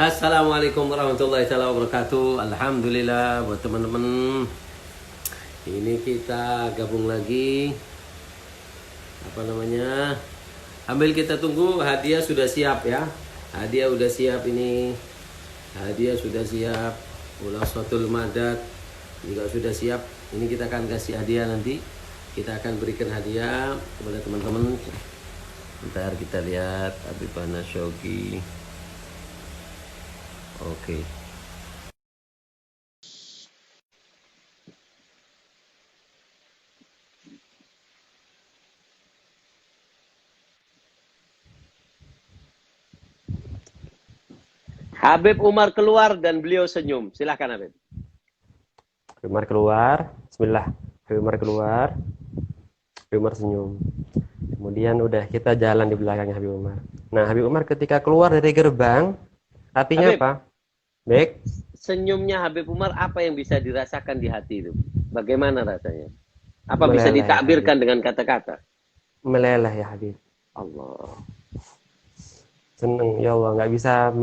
Assalamualaikum warahmatullahi wabarakatuh. Alhamdulillah buat teman-teman. Ini kita gabung lagi. Apa namanya? Ambil kita tunggu hadiah sudah siap ya. Hadiah sudah siap ini. Hadiah sudah siap. Ulasatul Madad juga sudah siap. Ini kita akan kasih hadiah nanti. Kita akan berikan hadiah kepada teman-teman. Bentar kita lihat Habibana Syauqi. Oke. Habib Umar keluar dan beliau senyum. Silahkan Habib. Habib Umar keluar, bismillah. Habib Umar keluar, Habib Umar senyum. Kemudian udah kita jalan di belakangnya Habib Umar. Nah, Habib Umar ketika keluar dari gerbang, artinya Habib, apa? Baik, senyumnya Habib Umar apa yang bisa dirasakan di hati itu? Bagaimana rasanya? Apa bisa meleleh ya Habib. ditakbirkan dengan kata-kata? Meleleh ya Habib. Allah. Seneng ya Allah, nggak bisa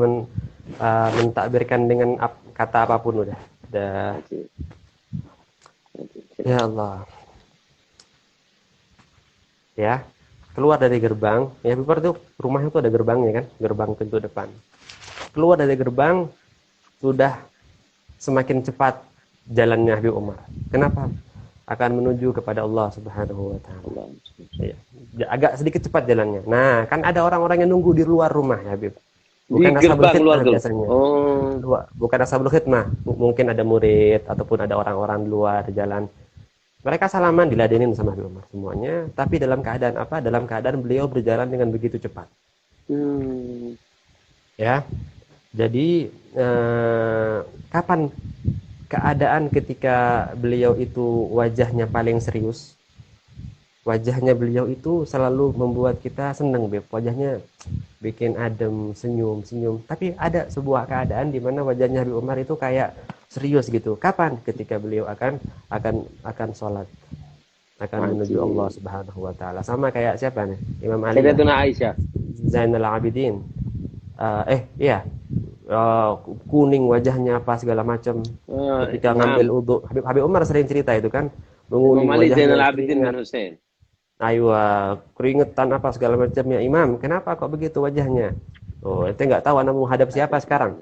mentakbirkan dengan kata apapun udah. Ajib. Ya Allah. Ya, keluar dari gerbang. Ya Habib Umar tuh rumahnya tuh ada gerbangnya kan, gerbang pintu depan. Keluar dari gerbang sudah semakin cepat jalannya Habib Umar. Kenapa? Akan menuju kepada Allah Subhanahu wa taala. Ya, agak sedikit cepat jalannya. Nah, kan ada orang-orang yang nunggu di luar rumah ya, Habib. Di Bukan ashabul gerbang luar khidmah gerbang. biasanya. Oh, Bukan ashabul khidmah. Mungkin ada murid ataupun ada orang-orang di luar jalan. Mereka salaman diladenin sama Habib Umar semuanya, tapi dalam keadaan apa? Dalam keadaan beliau berjalan dengan begitu cepat. hmm. Ya. Jadi kapan keadaan ketika beliau itu wajahnya paling serius? Wajahnya beliau itu selalu membuat kita senang, Beb. Wajahnya bikin adem, senyum-senyum. Tapi ada sebuah keadaan di mana wajahnya Habib Umar itu kayak serius gitu. Kapan? Ketika beliau akan sholat, akan menuju Allah Ajib. Subhanahu wa taala. Sama kayak siapa nih? Imam Ali ya? Sayyidatuna Aisyah. Zainal Abidin. Iya. Eh, Kuning wajahnya apa segala macam ketika ngambil Imam uduk. Habib Umar sering cerita itu kan, Imam menguning Ali wajahnya Zainal Abidin bin keringat. Hussein. Ayo, keringetan apa segala macamnya. Imam, kenapa kok begitu wajahnya? Oh, ente nggak tahu anak mau hadap siapa sekarang?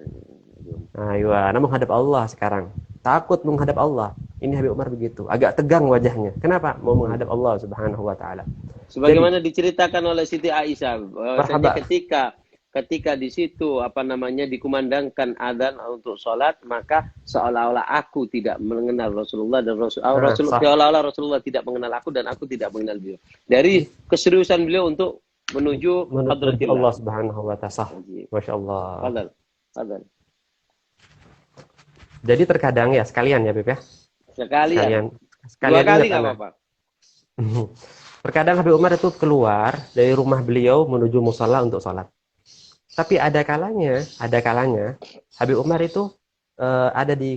Ayo, anak mau hadap Allah sekarang. Takut menghadap Allah. Ini Habib Umar begitu, agak tegang wajahnya. Kenapa? Mau menghadap Allah Subhanahu wa taala. Jadi, Sebagaimana diceritakan oleh Siti Aisyah, bahwasanya marhaba. ketika di situ apa namanya dikumandangkan adzan untuk sholat, maka seolah-olah aku tidak mengenal Rasulullah dan Nah, Rasul sah. seolah-olah Rasulullah tidak mengenal aku dan aku tidak mengenal beliau. Dari keseriusan beliau untuk menuju Menuju hadratillah. Allah Subhanahu wa taala. Sah. Ajib. Masya Allah. Fadal. Fadal. Jadi terkadang ya sekalian ya, Beb ya. Sekalian. Sekalian Dua sekalian kali ingat nggak anak. apa-apa. Terkadang Habib Umar itu keluar dari rumah beliau menuju musala untuk sholat. Tapi ada kalanya Habib Umar itu ada di.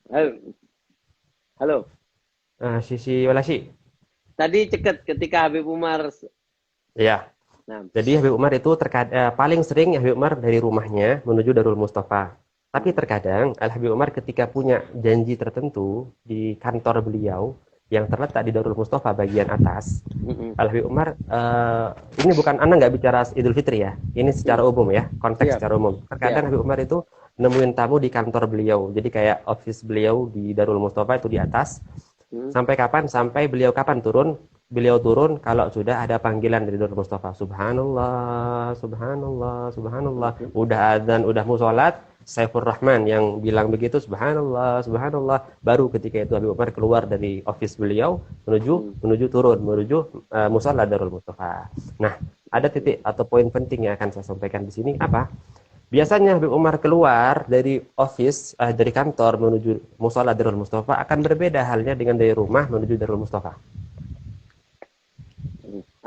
Halo. Halo. Sisi Walasi. Tadi ceket ketika Habib Umar. Ya. Nah, Jadi Habib Umar itu paling sering Habib Umar dari rumahnya menuju Darul Mustafa. Tapi terkadang Al Habib Umar ketika punya janji tertentu di kantor beliau yang terletak di Darul Mustafa bagian atas, Al Habib Umar, ini bukan anak nggak bicara Idul Fitri ya, ini secara umum ya, konteks siap, secara umum. siap. Terkadang Habib Umar itu nemuin tamu di kantor beliau, jadi kayak office beliau di Darul Mustafa itu di atas. Sampai kapan? Sampai beliau kapan turun? Beliau turun kalau sudah ada panggilan dari Darul Mustafa. Subhanallah, subhanallah, subhanallah. Udah adzan, udah musolat, Saifur Rahman yang bilang begitu, subhanallah, subhanallah. Baru ketika itu Habib Umar keluar dari office beliau menuju turun, menuju musola Darul Mustafa. Nah, ada titik atau poin penting yang akan saya sampaikan di sini apa? Biasanya Habib Umar keluar dari office, dari kantor menuju musola Darul Mustafa akan berbeda halnya dengan dari rumah menuju Darul Mustafa.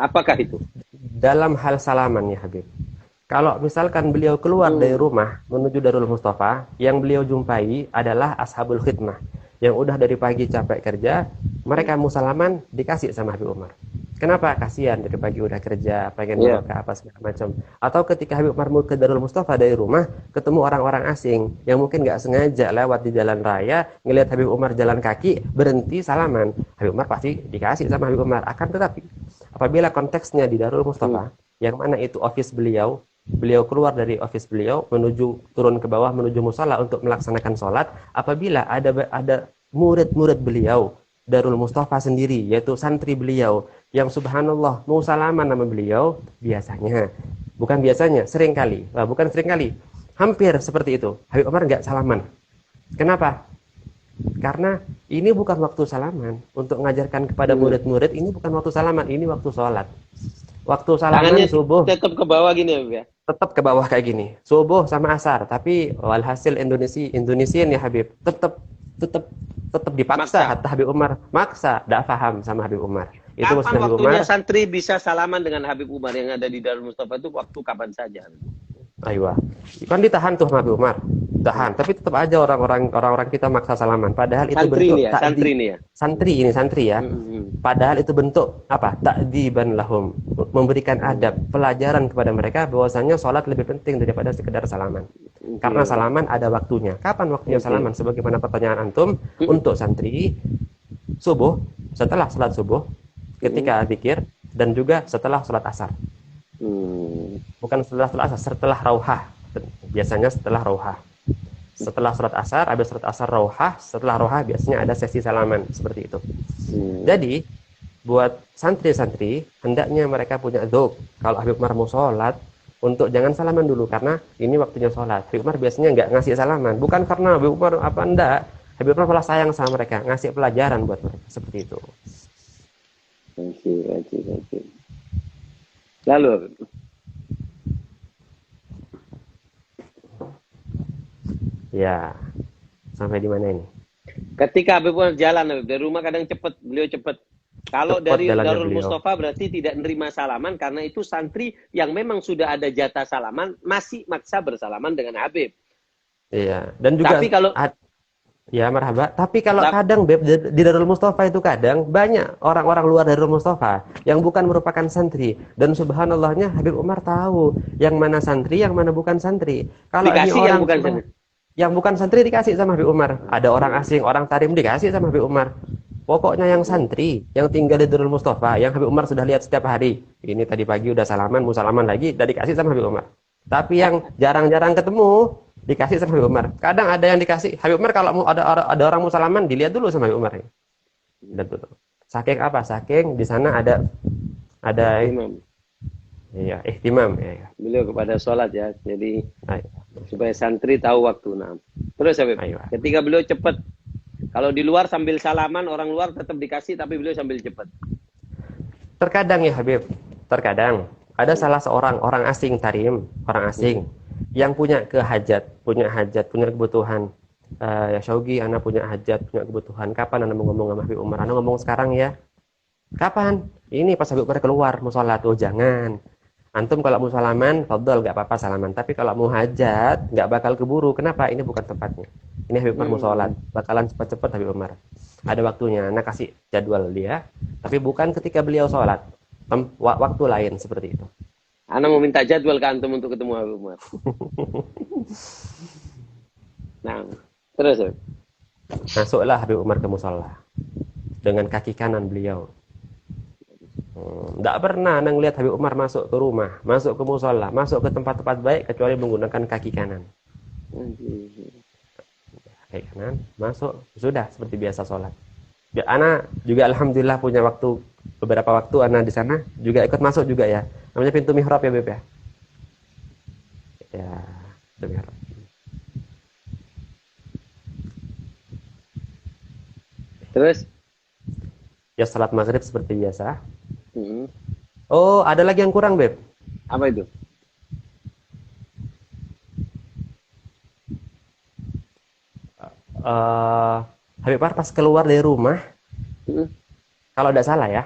Apakah itu? Dalam hal salaman ya Habib. Kalau misalkan beliau keluar dari rumah menuju Darul Mustafa, yang beliau jumpai adalah ashabul khidmah yang udah dari pagi capek kerja, mereka musalaman dikasih sama Habib Umar. Kenapa? Kasihan dari pagi udah kerja, pengen Iya. merokok apa segala macam. Atau ketika Habib Umar mau ke Darul Mustafa dari rumah, ketemu orang-orang asing yang mungkin nggak sengaja lewat di jalan raya, ngelihat Habib Umar jalan kaki, berhenti salaman. Habib Umar pasti dikasih sama Habib Umar. Akan tetapi, apabila konteksnya di Darul Mustafa, yang mana itu office beliau, beliau keluar dari office beliau menuju turun ke bawah menuju musala untuk melaksanakan sholat. Apabila ada murid-murid beliau Darul Mustafa sendiri, yaitu santri beliau yang subhanallah mau salaman nama beliau, biasanya, bukan biasanya, seringkali, bukan seringkali, hampir seperti itu, Habib Umar nggak salaman. Kenapa? Karena ini bukan waktu salaman. Untuk mengajarkan kepada murid-murid, ini bukan waktu salaman, ini waktu sholat. Waktu salaman Tangannya subuh tetap ke bawah gini ya. tetap ke bawah kayak gini, subuh sama asar. Tapi walhasil Indonesian ya Habib, tetap tetap tetap dipaksa. Maksa. Hatta Habib Umar maksa, tidak paham sama Habib Umar. Itu maksud Kapan Habib waktunya Umar. santri bisa salaman dengan Habib Umar yang ada di Darul Mustafa itu waktu kapan saja? Aywa, kan ditahan tuh sama Habib Umar, tahan. Tapi tetap aja orang-orang kita maksa salaman. Padahal itu Santri bentuk nih ya, santri nih ya. santri ya. Padahal itu bentuk apa? Ta'diban lahum, memberikan adab, pelajaran kepada mereka bahwasanya sholat lebih penting daripada sekedar salaman. Karena salaman ada waktunya. Kapan waktunya salaman? Sebagaimana pertanyaan antum, untuk santri subuh, setelah sholat subuh, ketika zikir, dan juga setelah sholat asar. Bukan setelah sholat asar, setelah rauhah. Biasanya setelah rauhah. Setelah sholat asar, habis sholat asar rauhah, setelah rauhah biasanya ada sesi salaman seperti itu. Jadi buat santri-santri hendaknya mereka punya dzauq. Kalau Habib Umar mau sholat, untuk jangan salaman dulu karena ini waktunya sholat. Habib Umar biasanya nggak ngasih salaman, bukan karena Habib Umar apa enggak. Habib Umar malah sayang sama mereka, ngasih pelajaran buat mereka seperti itu. Oke. Lalu Ya, sampai di mana ini? ketika Habib Umar jalan dari rumah kadang cepat, beliau cepat. Kalau Cepat dari jalannya Darul beliau. Mustafa berarti tidak menerima salaman karena itu santri yang memang sudah ada jatah salaman masih maksa bersalaman dengan Habib. Iya, dan juga Tapi kalau ya marhaba. Tapi kalau kadang Beb, di Darul Mustafa itu kadang banyak orang-orang luar Darul Mustafa yang bukan merupakan santri, dan subhanallahnya Habib Umar tahu yang mana santri, yang mana bukan santri. Kalau ini dikasih orang yang bukan santri. yang bukan santri dikasih sama Habib Umar. Ada orang asing, orang tarim dikasih sama Habib Umar. Pokoknya yang santri, yang tinggal di Darul Mustafa, yang Habib Umar sudah lihat setiap hari. Ini tadi pagi udah salaman, mau salaman lagi, udah dikasih sama Habib Umar. Tapi yang jarang-jarang ketemu, dikasih sama Habib Umar. Kadang ada yang dikasih Habib Umar, kalau mau ada orang mau salaman, dilihat dulu sama Habib Umar. Dilihat dulu. Saking apa? Saking di sana ada Imam. Iya, ihtimam ya. Beliau kepada sholat ya. Jadi Ayo. supaya santri tahu waktu. Nah, terus Habib. Ayo. Ketika beliau cepat, kalau di luar sambil salaman, orang luar tetap dikasih, tapi beliau sambil cepat. Terkadang ya Habib, terkadang ada salah seorang orang asing tarim, orang asing yang punya hajat, punya kebutuhan. Ya Syaugi, anak punya hajat, punya kebutuhan. Kapan anak mau ngomong sama Habib Umar? Anak ngomong sekarang ya. Kapan? Ini pas Habib Umar keluar mau sholat. Oh jangan. Antum kalau mau salaman, fadol, nggak apa-apa salaman. Tapi kalau mau hajat, nggak bakal keburu. Kenapa? Ini bukan tempatnya. Ini Habib Umar mau sholat. Bakalan cepat-cepat Habib Umar. Ada waktunya. Anak kasih jadwal dia. Tapi bukan ketika beliau sholat. Waktu lain seperti itu. Anak mau minta jadwal ke antum untuk ketemu Habib Umar. Nah, terus Habib. Masuklah Habib Umar ke musola dengan kaki kanan beliau. Tidak pernah Anda lihat Habib Umar masuk ke rumah, masuk ke musola, masuk ke tempat-tempat baik kecuali menggunakan kaki kanan. Kaki kanan, masuk, sudah seperti biasa sholat. Ana juga alhamdulillah punya beberapa waktu Ana di sana juga ikut masuk juga ya. Namanya pintu mihrab ya Beb ya. Ya, pintu mihrab. Terus? Ya salat maghrib seperti biasa. Oh, ada lagi yang kurang, Beb. Apa itu? Habib Umar pas keluar dari rumah, kalau tidak salah ya,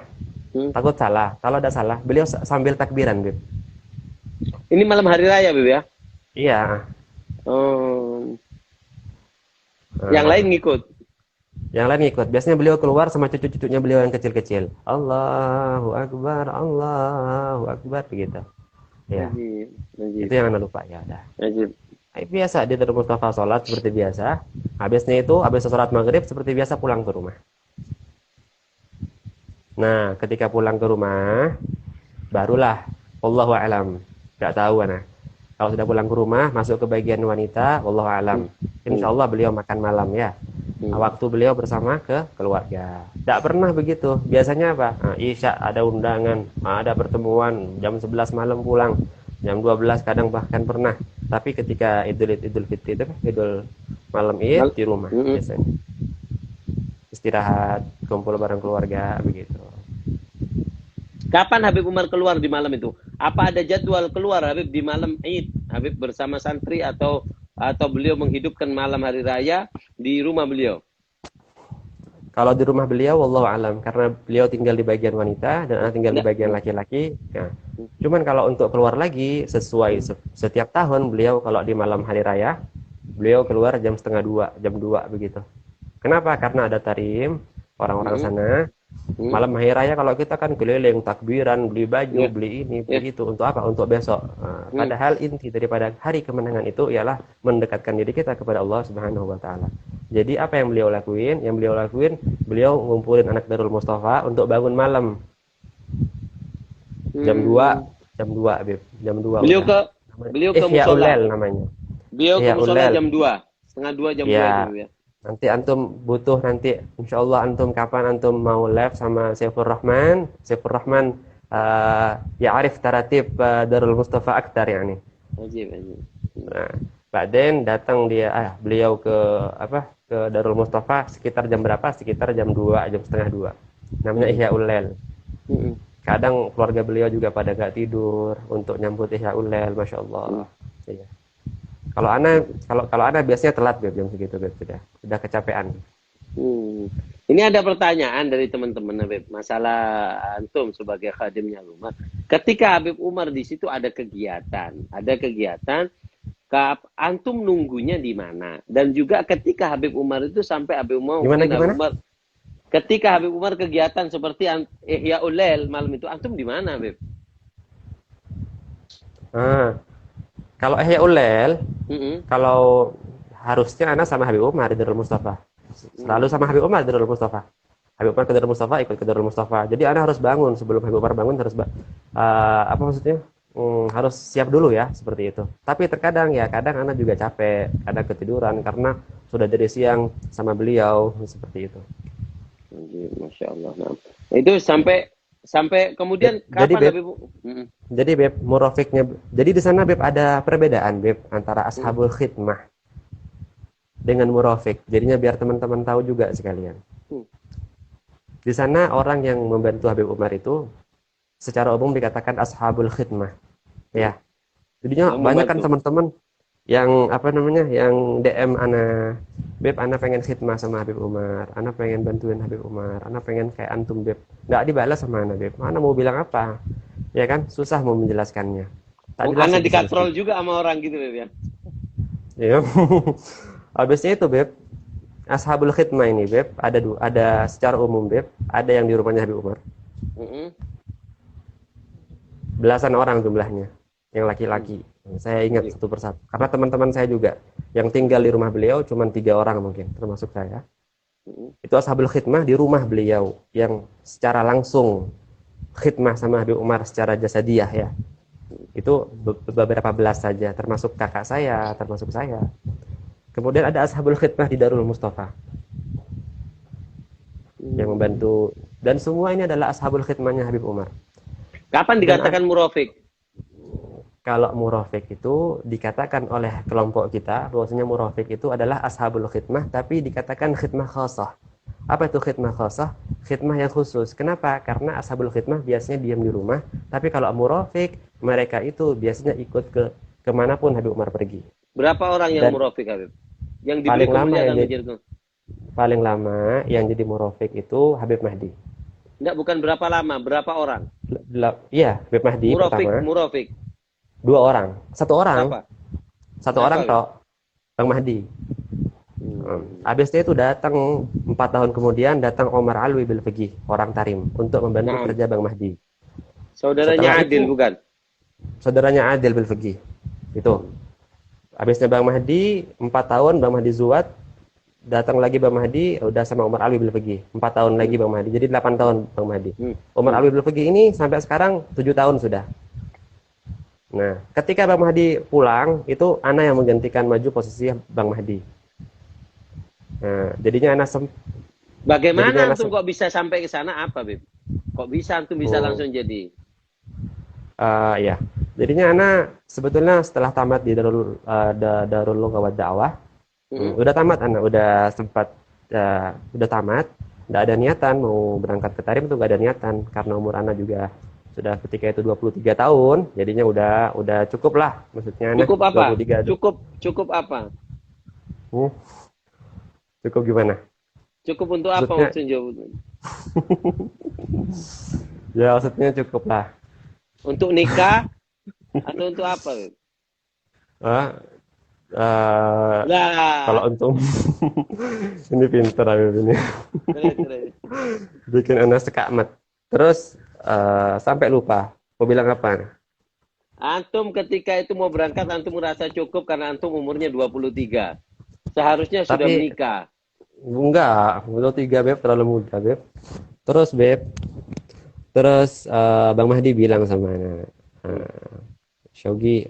takut salah. Kalau tidak salah, beliau sambil takbiran, Beb. Ini malam hari raya, Beb ya? Iya. Oh, yang Nah, lain ngikut. yang lain ikut. Biasanya beliau keluar sama cucu-cucunya beliau yang kecil-kecil. Allahu Akbar begitu. Ya, Najib, itu Najib, yang anda lupa ya udah. Najib. Biasa di Darul Mustafa sholat seperti biasa. Habisnya itu habis sholat maghrib seperti biasa pulang ke rumah. Nah, ketika pulang ke rumah, barulah Wallahu a'lam. Nggak tahu nah. Kalau sudah pulang ke rumah, masuk ke bagian wanita, Wallahu a'lam. Hmm, Insya hmm, Allah beliau makan malam ya. hmm. Waktu beliau bersama ke keluarga. Tidak pernah begitu. Biasanya apa? Nah, Isya ada undangan, ada pertemuan, jam 11 malam pulang. Jam 12 kadang bahkan pernah. Tapi ketika Idul Fitri itu, Idul malam Id Mal- di rumah hmm, hmm. biasanya. Istirahat, kumpul bareng keluarga begitu. Kapan Habib Umar keluar di malam itu? Apa ada jadwal keluar Habib di malam Id? Habib bersama santri atau beliau menghidupkan malam hari raya di rumah beliau? Kalau di rumah beliau, wallahu alam, karena beliau tinggal di bagian wanita dan anak tinggal di Enggak. bagian laki-laki. Nah, cuman kalau untuk keluar lagi sesuai setiap tahun beliau kalau di malam hari raya, beliau keluar jam setengah dua, jam 2 begitu. Kenapa? Karena ada tarim orang-orang Hmm, sana. hmm. Malam hari raya kalau kita kan keliling takbiran, beli baju, Ya, beli ini, ya. beli itu untuk apa? Untuk besok. Nah, Hmm. padahal inti daripada hari kemenangan itu ialah mendekatkan diri kita kepada Allah Subhanahu wa taala. Jadi apa yang beliau lakuin? Yang beliau lakuin, beliau ngumpulin anak Darul Mustafa untuk bangun malam jam 2, Hmm. jam 2, Beb. Jam 2 Beliau udah. ke beliau ke Ihya musola. Ulel namanya. Beliau ke Ihya musola Ulel. jam 2, setengah 2 jam 2 itu Ya, ya. nanti antum butuh nanti insyaallah antum kapan antum mau live sama Saifur Rahman, ya arif taratib Darul Mustafa aktar yani. Ajib, ajib. Nah, Ba'den datang dia beliau ke apa? Ke Darul Mustafa sekitar jam berapa? Sekitar jam 2, jam setengah 2. Namanya Hmm. Ihya Ulel. Hmm. Kadang keluarga beliau juga pada nggak tidur untuk nyambut Ihya Ulel, Masya Allah. Iya. Kalau ana biasanya telat Beb, jam segitu Beb, sudah kecapean. Hmm. Ini ada pertanyaan dari teman-teman Habib, masalah antum sebagai khadimnya rumah. Ketika Habib Umar di situ ada kegiatan, antum nunggunya di mana? Dan juga ketika Habib Umar itu sampai Habib Umar, Gimana mungkin Habib gimana? Umar, ketika Habib Umar kegiatan seperti Ihya Ulel malam itu, antum di mana Habib? Ah, kalau Ihya Ulel, Mm-mm. kalau harusnya ana sama Habib Umar di Darul Mustafa. Selalu sama Habib Umar di Darul Mustafa. Habib Umar ke Darul Mustafa, ikut ke Darul Mustafa. Jadi ana harus bangun sebelum Habib Umar bangun harus apa maksudnya? Harus siap dulu ya seperti itu. Tapi terkadang ya kadang ana juga capek, kadang ketiduran karena sudah dari siang sama beliau seperti itu. Ajib, Masya Allah. Nah, itu sampai kemudian Jadi kapan Beb, Habib? Mm-mm. jadi Beb murofiknya. Jadi di sana Beb ada perbedaan Beb antara Mm. ashabul khidmah dengan murofik. Jadinya biar teman-teman tahu juga sekalian. Mm. Di sana orang yang membantu Habib Umar itu secara umum dikatakan ashabul khidmah. Ya. Jadinya Yang banyak kan membantu. teman-teman yang apa namanya yang DM ana, Beb ana pengen khidmah sama Habib Umar, ana pengen bantuin Habib Umar, ana pengen kayak antum Beb. Nggak dibalas sama ana Beb. Ana mau bilang apa? Ya kan susah mau menjelaskannya. Tak Anak jelasin di sini. dikatrol juga sama orang gitu Beb ya. Ya. Habisnya itu Beb, ashabul khidmah ini Beb, ada secara umum Beb, ada yang di rumahnya Habib Umar. Mm-mm. Belasan orang jumlahnya, yang laki-laki. Saya ingat satu persatu. Karena teman-teman saya juga yang tinggal di rumah beliau cuma 3 orang mungkin, termasuk saya. Mm-mm. Itu ashabul khidmah di rumah beliau yang secara langsung khidmah sama Habib Umar secara jasadiah ya. Itu beberapa belas saja, termasuk kakak saya, termasuk saya. Kemudian ada ashabul khidmah di Darul Mustafa yang membantu, dan semua ini adalah ashabul khidmahnya Habib Umar. Kapan Dan dikatakan murofik? kalau murofik itu dikatakan oleh kelompok kita bahwasanya murofik itu adalah ashabul khidmah, tapi dikatakan khidmah khasah. Apa itu khidmah khasah? Khidmah yang khusus. Kenapa? Karena ashabul khidmah biasanya diam di rumah, tapi kalau murofik mereka itu biasanya ikut ke kemanapun Habib Umar pergi. Berapa orang yang Dan murofik Habib? Yang diberi paling lama kemuliaan yang jadi, menjadi paling lama yang jadi murofik itu Habib Mahdi. enggak, bukan berapa lama, berapa orang? Iya, Habib Mahdi Murofik, pertama. murofik. Dua orang. Satu orang. Siapa? Satu Siapa, orang Beb? tok. Bang Mahdi. Habis itu datang 4 tahun kemudian datang Omar Alwi bil Fiqih, orang Tarim, untuk membantu Naam. kerja Bang Mahdi. Saudaranya Setelah Adil itu bukan? saudaranya Adil bil Fiqih. Itu. Habisnya Bang Mahdi 4 tahun, Bang Mahdi Zuwad, datang lagi Bang Mahdi, udah sama Umar Alwi bil Fiqih. 4 tahun lagi Bang Mahdi, jadi 8 tahun Bang Mahdi. Umar Alwi bil Fiqih ini sampai sekarang 7 tahun sudah. Nah, ketika Bang Mahdi pulang, itu Ana yang menggantikan maju posisi Bang Mahdi. Nah, jadinya Ana Bagaimana antum kok bisa sampai ke sana apa, Beb? Kok bisa antum bisa langsung jadi? Ya, jadinya Ana sebetulnya setelah tamat di Darul Lughah wa Da'wah, udah tamat Ana, udah sempat, udah tamat, nggak ada niatan mau berangkat ke Tarim tuh, nggak ada niatan karena umur Ana juga sudah ketika itu 23 tahun, jadinya udah cukup lah, maksudnya Ana Cukup apa? 23. Cukup apa? Cukup gimana? Cukup untuk apa maksudnya, maksudnya? Ya maksudnya cukup lah. Untuk nikah atau untuk apa? Kalau untuk ini pinter Habib ini. Bikin anak sekamat. Terus sampai lupa. Mau bilang apa? Antum ketika itu mau berangkat, antum merasa cukup karena antum umurnya 23. Seharusnya sudah menikah. Enggak, 23 Beb, terlalu muda Beb. Terus Beb, Bang Mahdi bilang sama anak, Shogi,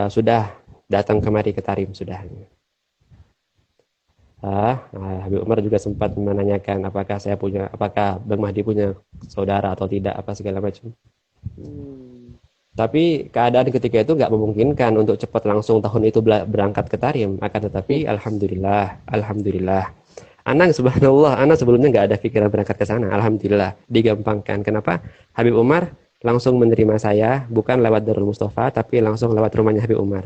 sudah datang kemari ke Tarim sudah. Habib Umar juga sempat menanyakan apakah Bang Mahdi punya saudara atau tidak, apa segala macam. Tapi keadaan ketika itu nggak memungkinkan untuk cepat langsung tahun itu berangkat ke Tarim. Akan tetapi alhamdulillah, Anak subhanallah, Anak sebelumnya nggak ada pikiran berangkat ke sana. Alhamdulillah, digampangkan. Kenapa? Habib Umar langsung menerima saya, bukan lewat Darul Mustafa, tapi langsung lewat rumahnya Habib Umar.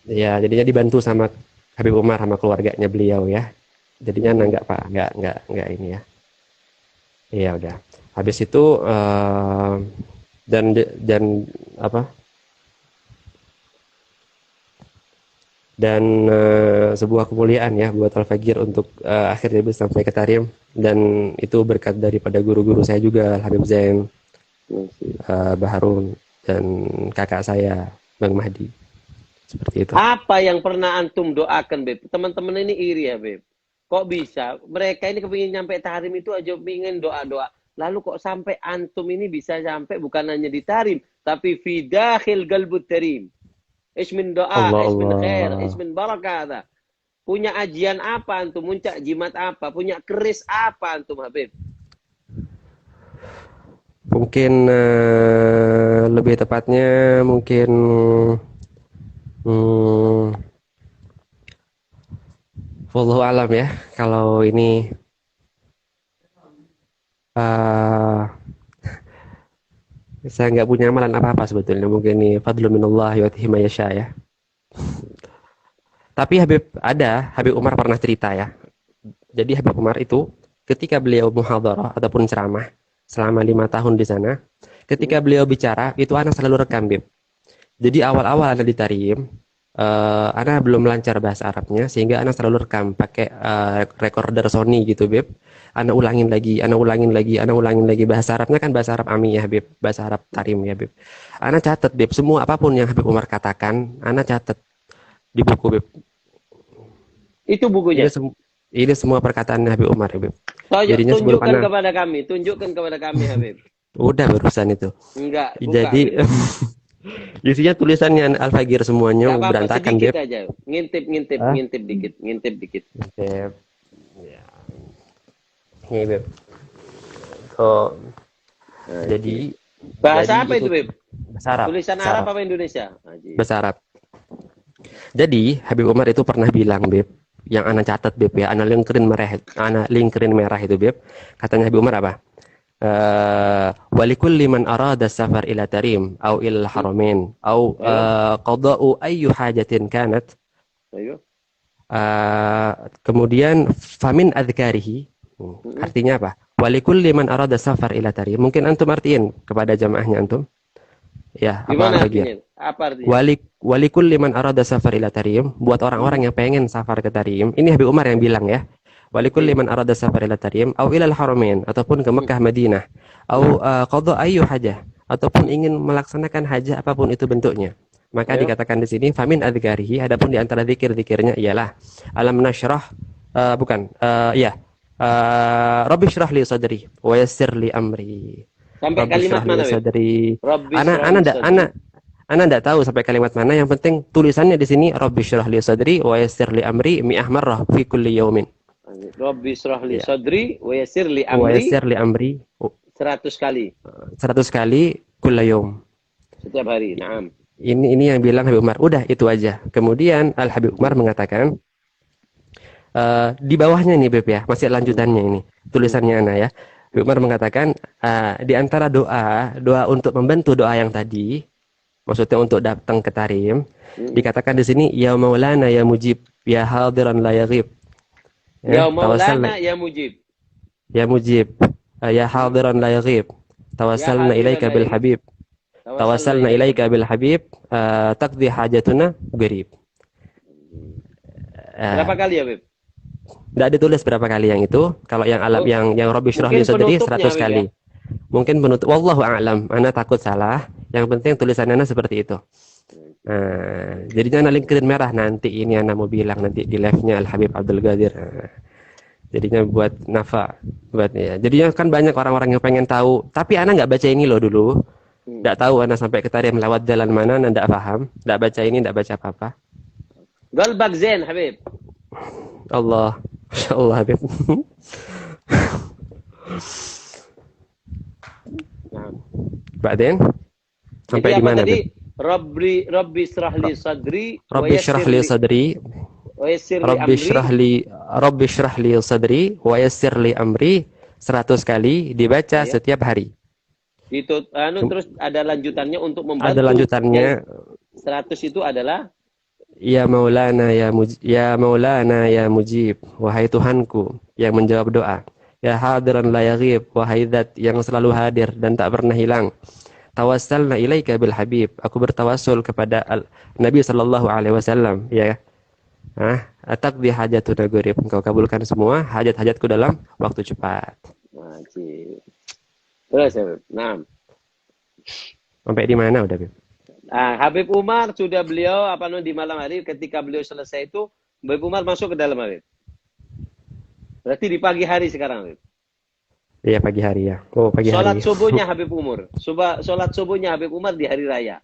Ya, jadinya dibantu sama Habib Umar sama keluarganya beliau ya. Jadinya enggak Pak, enggak ini ya. Iya udah. Habis itu dan apa? Dan sebuah kemuliaan ya buat Al-Fagir untuk akhirnya bisa sampai ke Tarim, dan itu berkat daripada guru-guru saya juga, Habib Zain, Baharun, dan kakak saya Bang Mahdi. Seperti itu. Apa yang pernah antum doakan, Beb? Teman-teman ini iri ya, Beb. Kok bisa? Mereka ini kepingin nyampe Tarim itu aja pingin doa-doa. Lalu kok sampai antum ini bisa sampai bukan hanya di Tarim, tapi fi dakhil qalbut Tarim. Ismin doa, ismin khair, ismin barakah. Punya ajian apa antum? Muncak jimat apa? Punya keris apa antum, Habib? Mungkin lebih tepatnya mungkin wallahu alam ya. Kalau ini saya nggak punya amalan apa-apa sebetulnya. Mungkin ini fadlun minallah yu'tihi ma yasha ya. Tapi Habib Umar pernah cerita ya. Jadi Habib Umar itu ketika beliau muhadharah ataupun ceramah selama 5 tahun di sana, ketika beliau bicara itu Ana selalu rekam, Bib. Jadi awal-awal Ana di Tarim, Ana belum lancar bahasa Arabnya, sehingga Ana selalu rekam pakai recorder Sony gitu, Bib. Ana ulangin lagi bahasa Arabnya kan bahasa Arab Ami ya, Habib, bahasa Arab Tarim ya, Bib. Ana catat, Bib, semua apapun yang Habib Umar katakan, Ana catat di buku, Bib. Itu bukunya. Ini semua perkataan Habib Umar, Habib. Jadinya tunjukkan kepada kami, Habib. Udah barusan itu. Enggak, buka, jadi isinya tulisannya Al-Fagir semuanya berantakan, Beb. Sedikit aja. Ngintip dikit. Beb. Ya. Nih, Beb. Oh. Jadi bahasa apa itu, Beb? Bahasa Arab. Tulisan Arab apa Indonesia? Bahasa Arab. Jadi Habib Umar itu pernah bilang, Beb, yang Ana catat, Beb ya, Ana lingkerin merah itu, Beb. Katanya Habib Umar apa? Walikulli man arada safar ila Tarim au ila Haramain au qada'u ayyu hajatin kanat. Kemudian famin adhkarihi. Artinya apa? Walikulli man arada safar ila Tarim. Mungkin antum artiin kepada jamaahnya antum. Ya, Gimana apa bagian? artinya? Apa artinya? Walikul liman arada safar ila Tarim, buat orang-orang yang pengen safar ke Tarim. Ini Habib Umar yang bilang ya. Walikul Oke. liman arada safar ila Tarim au ilal haramain ataupun ke Mekah Madinah au qada ayyu hajah ataupun ingin melaksanakan hajah apapun itu bentuknya. Maka Ayo. dikatakan di sini famin adzkarihi, adapun di antara zikir-zikirnya ialah alam nasyrah bukan ya rabbi syrah li sadri wa yassir li amri. Sampai Rabbi kalimat syrah li mana, Beb? sadri. Rabbi Ana syrah ana li ndak sadri. ana ndak tahu sampai kalimat mana, yang penting tulisannya di sini rabbi syrah li sadri wa yassir li amri mi'ah marrah fi kulli yaumin. Rabbi syrah li Ya. sadri wa yassir li Wa amri yassir li amri 100 kali 100 kali kulla yaum. setiap hari. Naam. Ini yang bilang Habib Umar. Udah itu aja. Kemudian Al Habib Umar mengatakan di bawahnya nih Beb ya, masih lanjutannya ini. Tulisannya Ana ya. Habib Umar mengatakan di antara doa untuk membantu doa yang tadi, maksudnya untuk datang ke Tarim, dikatakan di sini ya Maulana ya Mujib ya hadiran la yaghib. Ya Tawassalna Maulana ya Mujib. ya Mujib ya hadiran la yaghib. Tawassalna hadiran ilaika la bil yaghib. habib. Tawassalna ilaika bil habib taqdi hajatuna qarib. Berapa kali ya, Beb? Tidak ditulis berapa kali yang itu. Kalau yang alam Oh, yang Rabbi syrah li mungkin sadri penutupnya, 100 Beb, kali. ya? Mungkin penutup wallahu a'lam. Ana takut salah. Yang penting tulisannya Ana seperti itu. Nah, jadinya Ana lingkarin merah nanti ini Ana mau bilang nanti di live-nya Al Habib Abdul Qadir. Nah, jadinya buat nafa buat ya. Jadinya kan banyak orang-orang yang pengen tahu, tapi Ana nggak baca ini loh dulu. Nggak tahu Ana sampai ke Tarim lewat jalan mana, Ana nggak paham. Nggak baca ini, nggak baca apa-apa. Qalbak zain, Habib. Allah, Masya Allah Habib. Naam. Ba'din sampai Jadi di apa mana tadi? Habib? Rabbi syrah li sadri wa Rabbi syrah li sadri yassir li Rabbi amri. syrah li sadri wa yassir li amri 100 kali dibaca Ya. setiap hari. Itu terus ada lanjutannya untuk membantu. Ada lanjutannya. Yang 100 itu adalah Ya Maulana ya Maulana ya Mujib, wahai Tuhanku yang menjawab doa. Ya hadiran la yaghib, wahai Zat yang selalu hadir dan tak pernah hilang. Tawassalna ilaika bil habib, aku bertawassul kepada Nabi sallallahu alaihi wasallam ya. Taqdi hajatuna qarib, engkau kabulkan semua hajat-hajatku dalam waktu cepat. wajib. Terus ya, Beb. Naam. Sampai di mana udah, Bib? Habib Umar sudah beliau di malam hari ketika beliau selesai itu Habib Umar masuk ke dalam, Habib. Berarti di pagi hari sekarang, Habib. Iya, pagi hari ya. Oh, pagi Salat hari. subuhnya Habib Umar. Salat subuhnya Habib Umar di hari raya.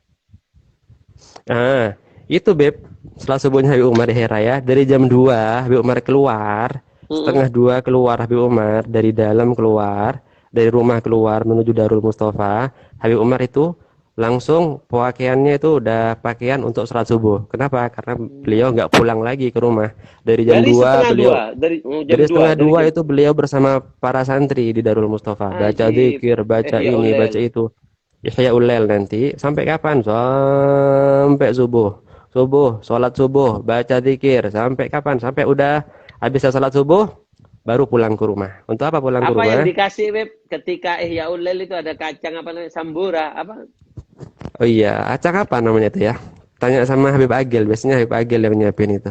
Itu Beb, setelah subuhnya Habib Umar di hari raya, dari jam 2 Habib Umar keluar, setengah 2 keluar Habib Umar, dari dalam keluar, dari rumah keluar menuju Darul Mustafa. Habib Umar itu langsung pakaiannya itu udah pakaian untuk sholat subuh. Kenapa? Karena beliau nggak pulang lagi ke rumah. Dari jam 2 beliau dari setengah 2 itu beliau bersama para santri di Darul Mustafa, baca zikir, baca ini, baca itu. Ihya Ulail nanti sampai kapan? Sampai subuh. Sholat subuh, baca zikir. Sampai kapan? Sampai udah habis sholat subuh baru pulang ke rumah. Untuk apa pulang ke rumah? Apa yang dikasih, Beb, ketika Ihya Ulail itu ada kacang sambura apa? Oh iya, acak apa namanya itu ya? Tanya sama Habib Agil, biasanya Habib Agil yang nyiapin itu.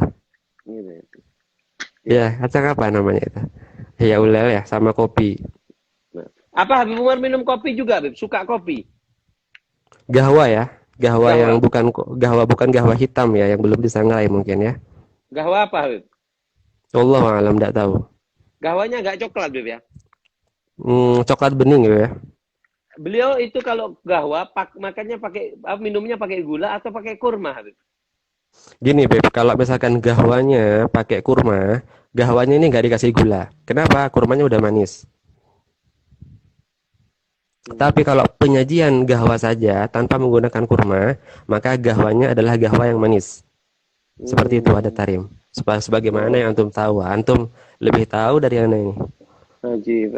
Ya, acak apa namanya itu? Ya Ulail ya, sama kopi. Apa Habib Umar minum kopi juga, Beb? Suka kopi? Gahwa ya, gahwa yang bukan gahwa hitam ya, yang belum disangrai mungkin ya. Gahwa apa, Habib? Allah alam, enggak tahu. Gahwanya enggak coklat, Beb ya? Coklat bening ya. Beliau itu kalau gahwa makannya minumnya pakai gula atau pakai kurma, Habib? Gini Beb, kalau misalkan gahwanya pakai kurma, gahwanya ini nggak dikasih gula. Kenapa? Kurmanya udah manis. Tapi kalau penyajian gahwa saja tanpa menggunakan kurma, maka gahwanya adalah gahwa yang manis. Seperti itu ada Tarim. Sebagaimana yang antum tahu, antum lebih tahu dari ana ini. Ajib.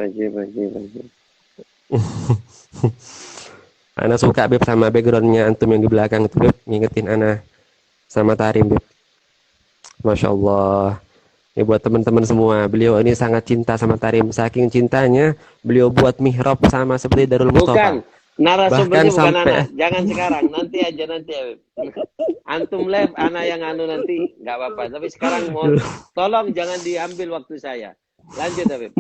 Ana suka Beb sama backgroundnya antum yang di belakang itu Beb, ngingetin ana sama Tarim Beb. Masya Allah. Ini buat teman-teman semua, beliau ini sangat cinta sama Tarim. Saking cintanya, beliau buat mihrab sama seperti Darul Mustafa. Narasumbernya Bahkan bukan sampai anak. Jangan sekarang, nanti aja nanti Habib. Antum live, anak yang anu nanti nggak apa-apa. Tapi sekarang mohon tolong jangan diambil waktu saya. Lanjut Habib.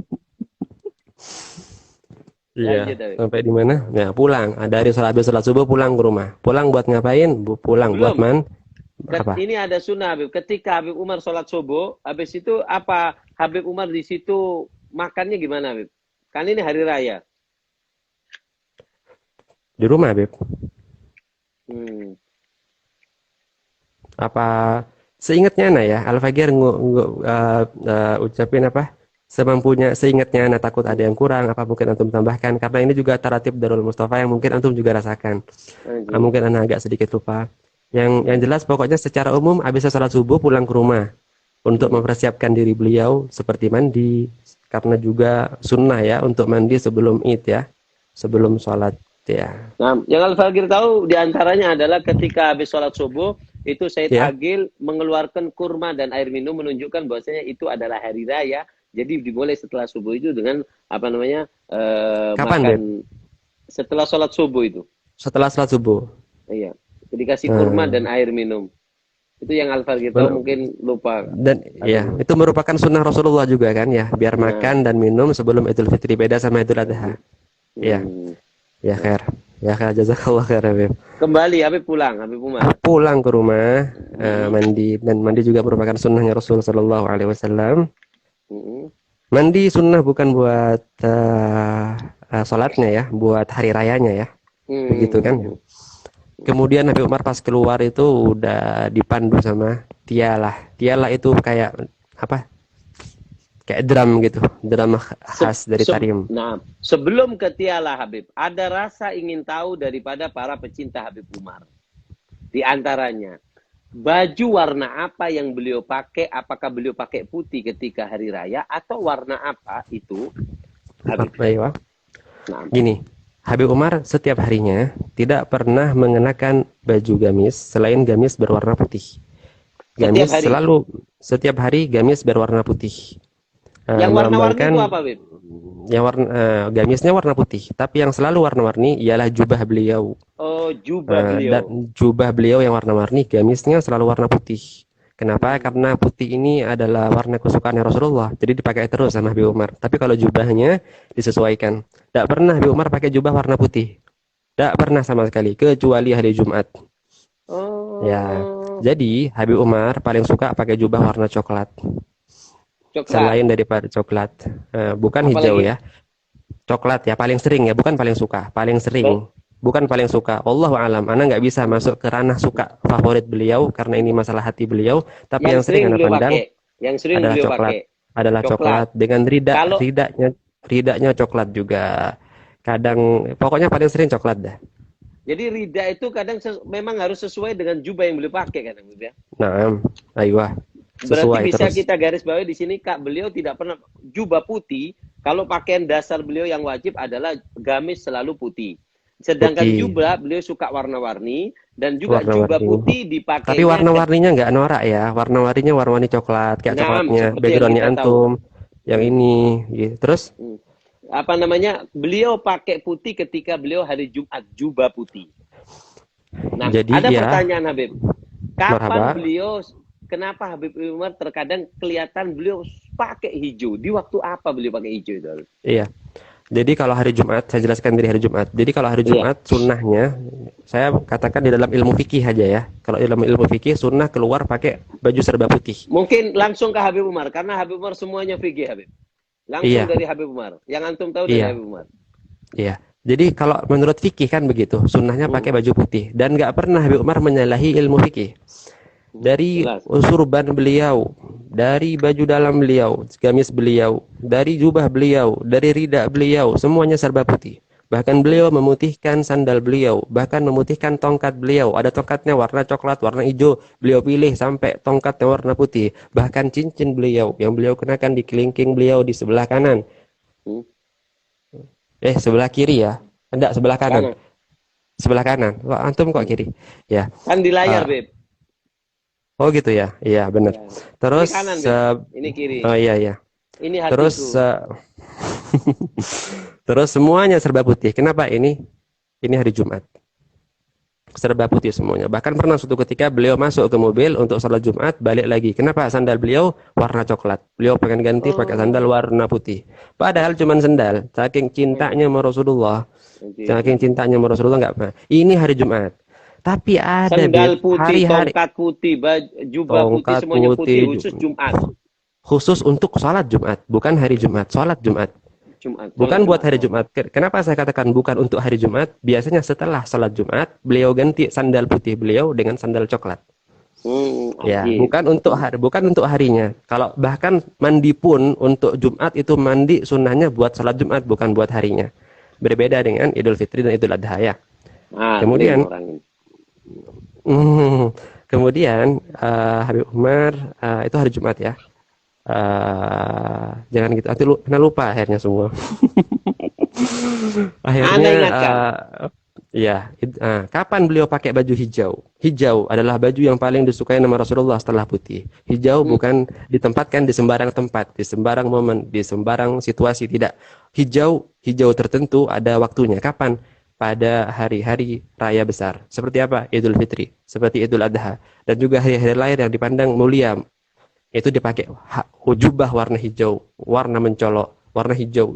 iya, Lanjut Habib. sampai di mana? Ya, pulang. Dari habis sholat subuh pulang ke rumah. Pulang buat ngapain? Pulang buat Belum. apa? Ini ada sunnah Habib. Ketika Habib Umar sholat subuh, habis itu apa Habib Umar di situ makannya gimana Habib? Kan ini hari raya. Di rumah, Beb. Hmm. Apa seingatnya Ana ya, Al-Fagir ucapin apa? Semampunya, seingatnya Ana, takut ada yang kurang, apa mungkin antum tambahkan, karena ini juga taratib Darul Mustafa yang mungkin antum juga rasakan. Mungkin Ana agak sedikit lupa. Yang jelas pokoknya secara umum habis sholat subuh pulang ke rumah untuk mempersiapkan diri beliau seperti mandi, karena juga sunnah ya untuk mandi sebelum Id ya, sebelum sholat ya. Nah, yang Al-Fagir tahu diantaranya adalah ketika habis sholat subuh itu Said Ya. Agil mengeluarkan kurma dan air minum menunjukkan bahwasanya itu adalah hari raya. Jadi dimulai setelah subuh itu dengan apa namanya Kapan, makan setelah sholat subuh itu. Setelah sholat subuh. Iya, dikasih kurma dan air minum. Itu yang Al-Fagir tahu, mungkin lupa. Dan ya, itu merupakan sunnah Rasulullah juga kan ya, biar makan dan minum sebelum Idul Fitri, beda sama Idul Adha. Iya. Ya khair. Ya khair, jazakallah khair Habib. Kembali Habib pulang, Habib Umar. Pulang ke rumah, mandi, dan mandi juga merupakan sunnahnya Rasul sallallahu alaihi wasallam. Mandi sunnah bukan buat sholatnya ya, buat hari rayanya ya. Begitu kan. Kemudian Habib Umar pas keluar itu udah dipandu sama tialah. Tialah itu kayak apa? Kayak drum gitu, drum khas dari Tarim. Nah, sebelum ke tialah Habib, ada rasa ingin tahu daripada para pecinta Habib Umar. Di antaranya, baju warna apa yang beliau pakai? Apakah beliau pakai putih ketika hari raya atau warna apa itu? Habib. Nah. Gini, Habib Umar setiap harinya tidak pernah mengenakan baju gamis selain gamis berwarna putih. Gamis selalu setiap hari gamis berwarna putih. Yang warna-warni itu apa, Bib? Yang gamisnya warna putih, tapi yang selalu warna-warni ialah jubah beliau. Oh, jubah beliau. Dan jubah beliau yang warna-warni, gamisnya selalu warna putih. Kenapa? Karena putih ini adalah warna kesukaan Rasulullah, jadi dipakai terus sama Habib Umar. Tapi kalau jubahnya disesuaikan. Tidak pernah Habib Umar pakai jubah warna putih. Tidak pernah sama sekali, kecuali hari Jumat. Oh. Ya, jadi Habib Umar paling suka pakai jubah warna coklat. Selain daripada coklat, bukan apalagi? Hijau ya, coklat ya paling sering ya, bukan paling suka, paling sering, bukan paling suka. Allahu alam, ana nggak bisa masuk ke ranah suka favorit beliau karena ini masalah hati beliau. Tapi yang sering ana pandang adalah coklat, adalah coklat dengan ridanya coklat juga. Kadang, pokoknya paling sering coklat dah. Jadi rida itu kadang memang harus sesuai dengan jubah yang beliau pakai kadang ya. Nah, aywa. Berarti bisa terus kita garis bawahi di sini Kak, beliau tidak pernah jubah putih. Kalau pakaian dasar beliau yang wajib adalah gamis selalu putih. Sedangkan jubah beliau suka warna-warni dan juga jubah putih dipakai. Tapi warna-warninya nggak norak ya, warna-warninya warna-warni coklat kayak coklatnya backgroundnya antum. Yang ini, gitu. Terus apa namanya? Beliau pakai putih ketika beliau hari Jumat, jubah putih. Nah, jadi, ada pertanyaan Habib. Kapan beliau, kenapa Habib Umar terkadang kelihatan beliau pakai hijau? Di waktu apa beliau pakai hijau itu? Iya. Jadi kalau hari Jumat, saya jelaskan dari hari Jumat. Jadi kalau hari Jumat sunnahnya, saya katakan di dalam ilmu fikih aja ya. Kalau dalam ilmu fikih sunnah keluar pakai baju serba putih. Mungkin langsung ke Habib Umar karena Habib Umar semuanya fikih Habib. Langsung dari Habib Umar. Yang antum tahu dari Habib Umar. Iya. Jadi kalau menurut fikih kan begitu, sunnahnya pakai baju putih dan nggak pernah Habib Umar menyalahi ilmu fikih. Dari surban beliau, dari baju dalam beliau, gamis beliau, dari jubah beliau, dari rida beliau, semuanya serba putih. Bahkan beliau memutihkan sandal beliau, bahkan memutihkan tongkat beliau. Ada tongkatnya warna coklat, warna hijau, beliau pilih sampai tongkatnya warna putih. Bahkan cincin beliau yang beliau kenakan di kelingking beliau di sebelah kanan. Sebelah kiri ya? Enggak, sebelah kanan. Sebelah kanan. Wah, antum kok kiri? Ya. Kan di layar, Beb. Oh gitu ya, iya benar. Ya. Terus ini kanan, ini kiri. Oh iya. Ini hatiku. Terus terus semuanya serba putih. Kenapa ini? ini hari Jumat. Serba putih semuanya. Bahkan pernah suatu ketika beliau masuk ke mobil untuk sholat Jumat, balik lagi. Kenapa? Sandal beliau warna coklat. Beliau pengen ganti pakai sandal warna putih. Padahal cuma sandal. Saking cintanya sama Rasulullah. Saking cintanya sama Rasulullah nggak pernah. Ini hari Jumat. Tapi ada Sandal putih, hari-hari tongkat putih, jubah putih, tongkat semuanya putih, putih, khusus Jumat. khusus untuk sholat Jumat, bukan hari Jumat, sholat Jumat. Jumat. Bukan buat hari Jumat. Kenapa saya katakan bukan untuk hari Jumat? Biasanya setelah sholat Jumat, beliau ganti sandal putih beliau dengan sandal coklat. Ya, bukan untuk harinya. Kalau bahkan mandi pun untuk Jumat itu mandi sunnahnya buat sholat Jumat, bukan buat harinya. Berbeda dengan Idul Fitri dan Idul Adha ya. Kemudian, Habib Umar itu hari Jumat ya. Jangan gitu, nanti kena lupa akhirnya semua. Akhirnya kapan beliau pakai baju hijau? Hijau adalah baju yang paling disukai nama Rasulullah setelah putih. Hijau bukan ditempatkan di sembarang tempat, di sembarang momen, di sembarang situasi, tidak. Hijau tertentu ada waktunya. Kapan? Pada hari-hari raya besar. Seperti apa? Idul Fitri, seperti Idul Adha, dan juga hari-hari lain yang dipandang mulia. Itu dipakai jubah warna hijau, warna mencolok, warna hijau,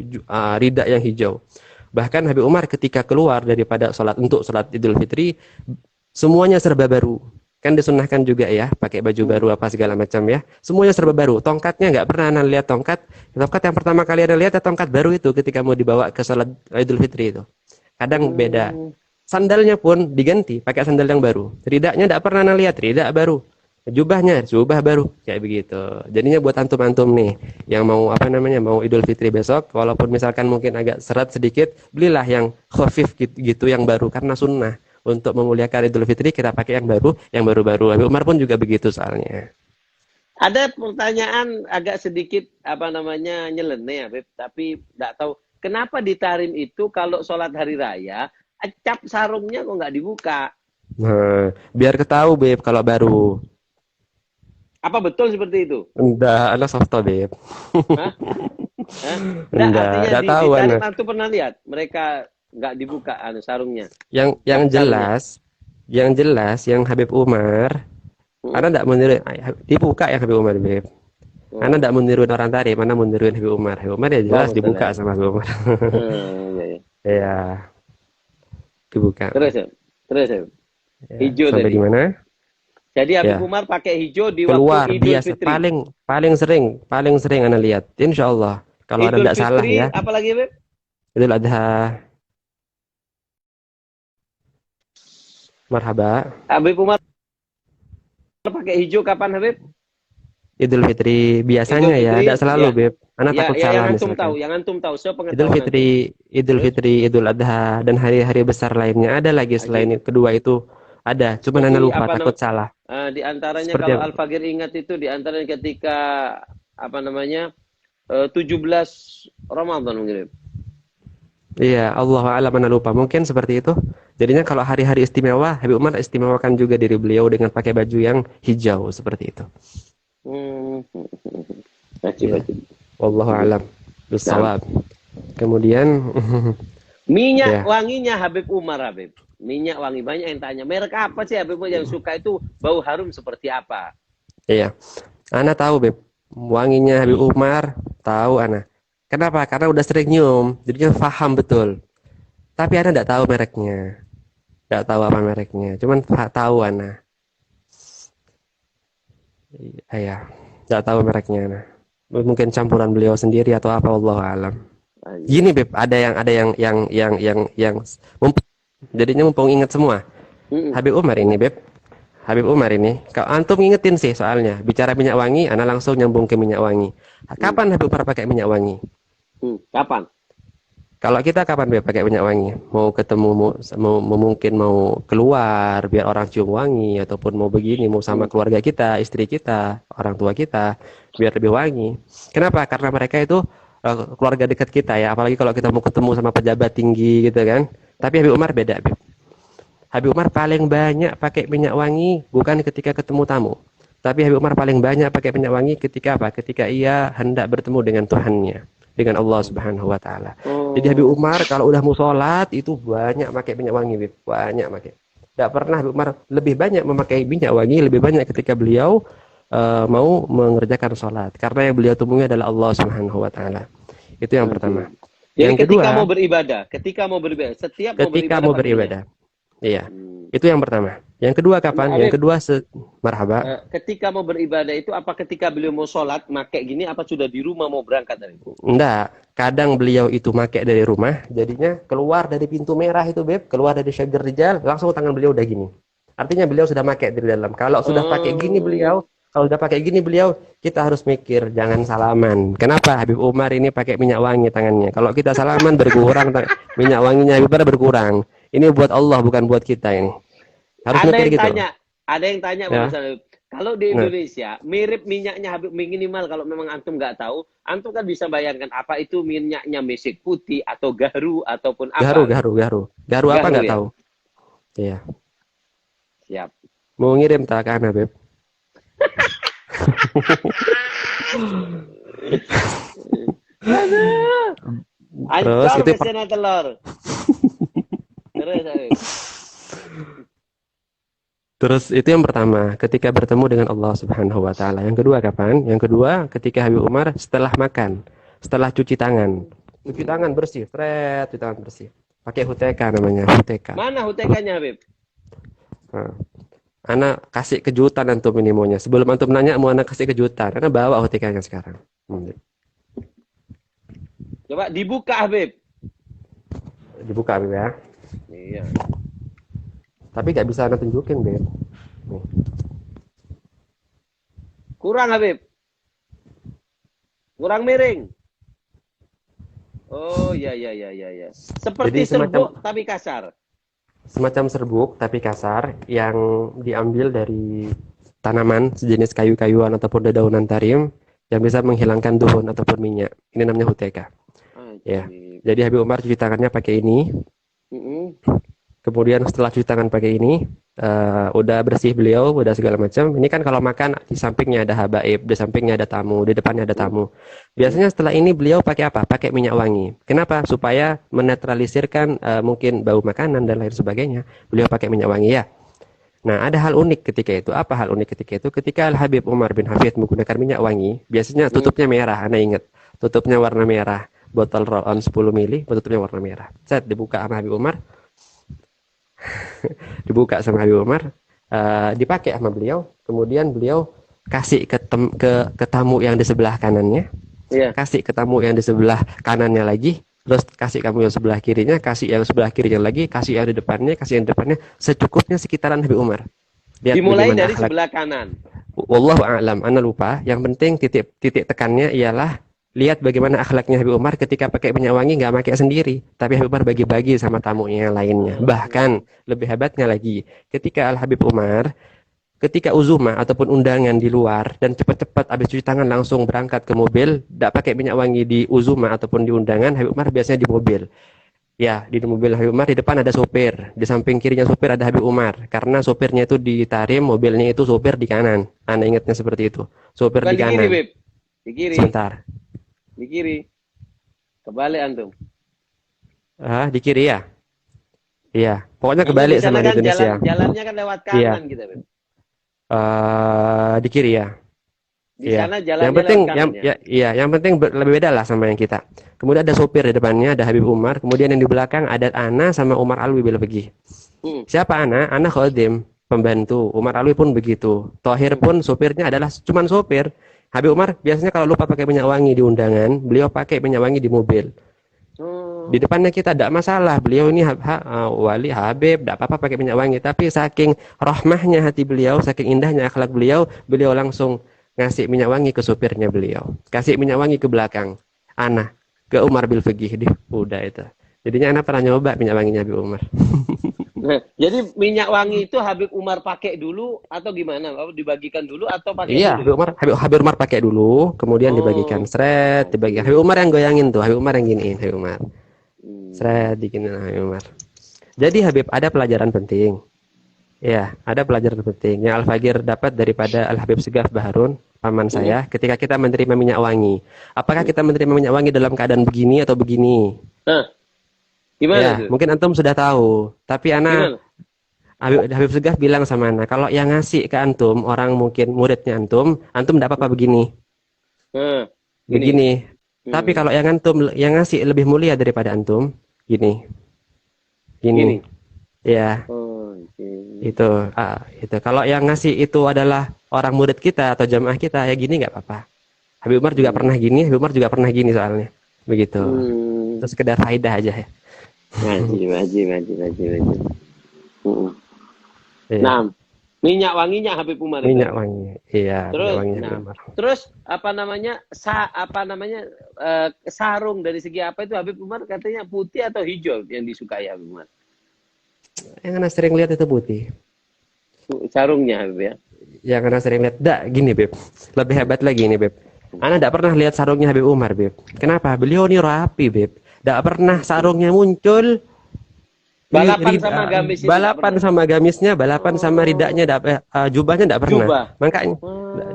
rida yang hijau. Bahkan Habib Umar ketika keluar daripada untuk sholat Idul Fitri, semuanya serba baru. Kan disunahkan juga ya, pakai baju baru apa segala macam ya. Semuanya serba baru. Tongkatnya nggak pernah Anda lihat tongkat. Tongkat yang pertama kali Anda lihat tongkat baru itu ketika mau dibawa ke sholat Idul Fitri itu. Kadang beda. Sandalnya pun diganti, pakai sandal yang baru. Ridanya nggak pernah Anda lihat, rida baru. Jubah baru kayak begitu. Jadinya buat antum-antum nih yang mau mau Idul Fitri besok, walaupun misalkan mungkin agak seret sedikit, belilah yang khafif gitu yang baru karena sunnah. Untuk memuliakan Idul Fitri kita pakai yang baru-baru. Habib Umar pun juga begitu soalnya. Ada pertanyaan agak sedikit nyeleneh Habib, tapi enggak tahu kenapa di Tahrim itu kalau sholat hari raya cap sarungnya kok nggak dibuka. Nah, biar ketahui Beb kalau baru. Apa betul seperti itu? Enggak, ada softo, Beb. Hah? Enggak tahu di Ana. Aku pernah lihat mereka nggak dibuka sarungnya. Yang jelas yang Habib Umar, Ana enggak meniru dibuka yang Habib Umar, Beb. Ana enggak meniru orang tadi, mana meniruin Habib Umar. Habib Umar ya jelas dibuka sama Habib Umar. Iya. Dibuka. Terus ya. Hijau sampai tadi. Di mana? Jadi Habib Umar pakai hijau di keluar, waktu Idul biasa, Fitri. paling sering Anda lihat. Insya Allah. Kalau Anda tidak salah ya. Apalagi Habib? Idul Adha. Marhaba. Habib Umar pakai hijau kapan Habib? Idul Fitri biasanya Idul Fitri, ya, tidak selalu, Beb. Anak takut salah yang antum tahu, Idul Fitri, Idul Adha, dan hari-hari besar lainnya ada lagi selain kedua itu ada. Cuma Anda lupa takut salah. Di antaranya seperti kalau Al-Fagir ingat itu di antaranya ketika 17 Ramadan mungkin. Iya, Allah a'lam, Anda lupa. Mungkin seperti itu. Jadinya kalau hari-hari istimewa, Habib Umar istimewakan juga diri beliau dengan pakai baju yang hijau seperti itu. Wallahu a'lam bishawab. Kemudian minyak wanginya Habib Umar, Habib. Minyak wangi, banyak yang tanya, merek apa sih Habib Umar yang suka itu bau harum seperti apa? Iya. Ana tahu, Beb. Wanginya Habib Umar, tahu Ana. Kenapa? Karena udah sering nyium, jadinya paham betul. Tapi Ana enggak tahu mereknya. Enggak tahu apa mereknya, cuman tahu Ana. Iya, nggak tahu mereknya. Nah, mungkin campuran beliau sendiri atau apa, Allah alam. Gini Beb, ada yang jadinya mumpung ingat semua. Habib Umar ini Beb, Habib Umar ini, kalau antum ingetin sih soalnya bicara minyak wangi, ana langsung nyambung ke minyak wangi. Kapan Habib Umar pakai minyak wangi? Kapan? Kalau kita kapan Beb pakai minyak wangi? Mau ketemu, mungkin mau keluar biar orang cium wangi, ataupun mau begini, mau sama keluarga kita, istri kita, orang tua kita, biar lebih wangi. Kenapa? Karena mereka itu keluarga dekat kita ya, apalagi kalau kita mau ketemu sama pejabat tinggi gitu kan. Tapi Habib Umar beda, Beb. Habib Umar paling banyak pakai minyak wangi bukan ketika ketemu tamu. Tapi Habib Umar paling banyak pakai minyak wangi ketika apa? Ketika ia hendak bertemu dengan Tuhannya. dengan Allah Subhanahu wa taala. Jadi Oh. Habib Umar kalau udah mau sholat itu banyak pakai minyak wangi, Bib. Banyak pakai. Tidak pernah Habib Umar lebih banyak memakai minyak wangi, lebih banyak ketika beliau mau mengerjakan sholat. Karena yang beliau temui adalah Allah Subhanahu wa taala. Itu yang pertama. Jadi Yang ketika kedua, mau beribadah, setiap mau ketika beribadah mau pakai minyak. beribadah. Iya. Itu yang pertama. Yang kedua kapan? Habib, Yang kedua marhaba. ketika mau beribadah itu apa ketika beliau mau sholat pakai gini apa sudah di rumah mau berangkat dari itu? Enggak, kadang beliau itu make dari rumah, jadinya keluar dari pintu merah itu, Beb, keluar dari Syabir Rijal, langsung tangan beliau udah gini. Artinya beliau sudah make dari dalam. Kalau sudah pakai gini beliau, kalau udah pakai gini beliau, kita harus mikir jangan salaman. Kenapa Habib Umar ini pakai minyak wangi tangannya? Kalau kita salaman berkurang minyak wanginya Habib Umar berkurang. Ini buat Allah bukan buat kita ini. Harus Ada mikir yang gitu. ada yang tanya Ya. misalnya, kalau di Indonesia mirip minyaknya Habib minimal kalau memang antum nggak tahu, antum kan bisa bayangkan apa itu minyaknya mesik putih atau garu ataupun apa. Garu apa nggak ya? tahu. Iya. Siap. Mau ngirim tak ke Ana, Beb? Terus Ancor itu kesana telur. Terus, Habib. Terus itu yang pertama, ketika bertemu dengan Allah Subhanahu wa taala. Yang kedua kapan? Yang kedua ketika Habib Umar setelah makan, setelah cuci tangan. Cuci tangan bersih, cuci tangan bersih. Pakai huteka namanya, huteka. Mana hutekanya Habib? Nah, Ana kasih kejutan antum ini maunya. Sebelum antum nanya mau Ana kasih kejutan, Ana bawa hutekanya sekarang. Coba dibuka Habib. Dibuka Habib ya. Iya. Tapi nggak bisa Ana tunjukin, Beb. Nih. Kurang Habib. Kurang miring. Oh ya. Seperti Jadi semacam- serbuk tapi kasar. Semacam serbuk tapi kasar yang diambil dari tanaman sejenis kayu-kayuan ataupun dedaunan tarim yang bisa menghilangkan duhun ataupun minyak. Ini namanya huteka. Ya. Jadi Habib Umar cuci tangannya pakai ini. Kemudian setelah cuci tangan pakai ini, udah bersih beliau, udah segala macam. Ini kan kalau makan di sampingnya ada habaib, di sampingnya ada tamu, di depannya ada tamu. Biasanya setelah ini beliau pakai apa? Pakai minyak wangi. Kenapa? Supaya menetralisirkan mungkin bau makanan dan lain sebagainya. Beliau pakai minyak wangi ya. Nah, ada hal unik ketika itu. Apa hal unik ketika itu? Ketika Al-Habib Umar bin Hafid menggunakan minyak wangi, biasanya tutupnya merah, Anda ingat. Tutupnya warna merah. Botol roll-on 10 mili, tutupnya warna merah. Set dibuka sama Habib Umar. Dibuka sama Habib Umar, dipakai sama beliau, kemudian beliau kasih ke tamu yang di sebelah kanannya, kasih ke tamu yang di sebelah kanannya lagi, terus kasih kamu yang sebelah kirinya, kasih yang sebelah kirinya lagi, kasih yang di depannya, kasih yang di depannya, secukupnya sekitaran Habib Umar. Lihat dimulai akhlak. dari sebelah kanan. Wallahu a'lam, ana lupa. Yang penting titik tekannya ialah lihat bagaimana akhlaknya Habib Umar ketika pakai minyak wangi nggak pakai sendiri, tapi Habib Umar bagi-bagi sama tamunya yang lainnya. Bahkan lebih hebatnya lagi, ketika Al-Habib Umar ketika uzumah ataupun undangan di luar dan cepat-cepat habis cuci tangan langsung berangkat ke mobil, tidak pakai minyak wangi di uzumah ataupun di undangan, Habib Umar biasanya di mobil. Ya, di mobil Habib Umar di depan ada sopir, di samping kirinya sopir ada Habib Umar. Karena sopirnya itu di tarim, mobilnya itu sopir di kanan. Anda ingatnya seperti itu. Sopir Bukan di kanan. kiri, Beb. Di kiri. Sebentar. Di kiri. Kebalik antum. Di kiri ya? Iya, pokoknya kebalik sama di kan Indonesia. Jalannya kan lewat kanan gitu, Beb. Di kiri ya. Di sana jalannya yang penting lewat kanan, yang penting lebih beda lah sama yang kita. Kemudian ada sopir di depannya, ada Habib Umar. Kemudian yang di belakang ada Ana sama Umar Alwi bila pergi. Siapa Ana? Ana khodim, pembantu. Umar Alwi pun begitu. Tohir pun sopirnya adalah cuman sopir. Habib Umar biasanya kalau lupa pakai minyak wangi di undangan, beliau pakai minyak wangi di mobil. Di depannya kita tidak masalah. Beliau ini wali Habib, tidak apa-apa pakai minyak wangi. Tapi saking rahmahnya hati beliau, saking indahnya akhlak beliau, beliau langsung ngasih minyak wangi ke sopirnya beliau. Kasih minyak wangi ke belakang. Ana ke Umar bil Fagih. Udah itu. Jadinya Ana pernah nyoba minyak wanginya Habib Umar. Nah, jadi minyak wangi itu Habib Umar pakai dulu atau gimana? Dibagikan dulu atau pakai Iya, dulu? Habib Umar pakai dulu, kemudian dibagikan dibagi. Habib Umar yang goyangin tuh, Habib Umar yang giniin, Habib Umar. Diginiin Habib Umar. Jadi Habib ada pelajaran penting. Ya, ada pelajaran penting yang Al-Fagir dapat daripada Al-Habib Segaf Baharun. paman saya, ketika kita menerima minyak wangi. Apakah kita menerima minyak wangi dalam keadaan begini atau begini? Nah, gimana Ya, tuh? mungkin antum sudah tahu. Tapi ana Gimana? Habib Segaf bilang sama ana, kalau yang ngasih ke antum, orang mungkin muridnya antum, antum tidak apa-apa begini. Nah, gini. Begini. Tapi kalau yang antum yang ngasih lebih mulia daripada antum, gini. Gini. Gini. Ya, Oh, oke. itu. Kalau yang ngasih itu adalah orang murid kita atau jamaah kita, ya gini nggak apa-apa. Habib Umar juga pernah gini, Habib Umar juga pernah gini soalnya. Begitu. Itu sekedar faedah aja ya. Wajib. Iya. Nah, minyak wanginya Habib Umar itu. Minyak wangi. Iya, Terus, minyak wangi nah, Habib Umar. terus sarung dari segi apa itu Habib Umar katanya putih atau hijau yang disukai Habib Umar? Yang ana sering lihat itu putih. Sarungnya Habib ya. Yang ana sering lihat, gini Beb. Lebih hebat lagi ini Beb. Ana tidak pernah lihat sarungnya Habib Umar Beb. Kenapa? Beliau ini rapi Beb. Tidak pernah sarungnya muncul. Balapan sama gamis itu Balapan sama gamisnya, balapan sama ridaknya, jubahnya tidak pernah. Jubah. Makanya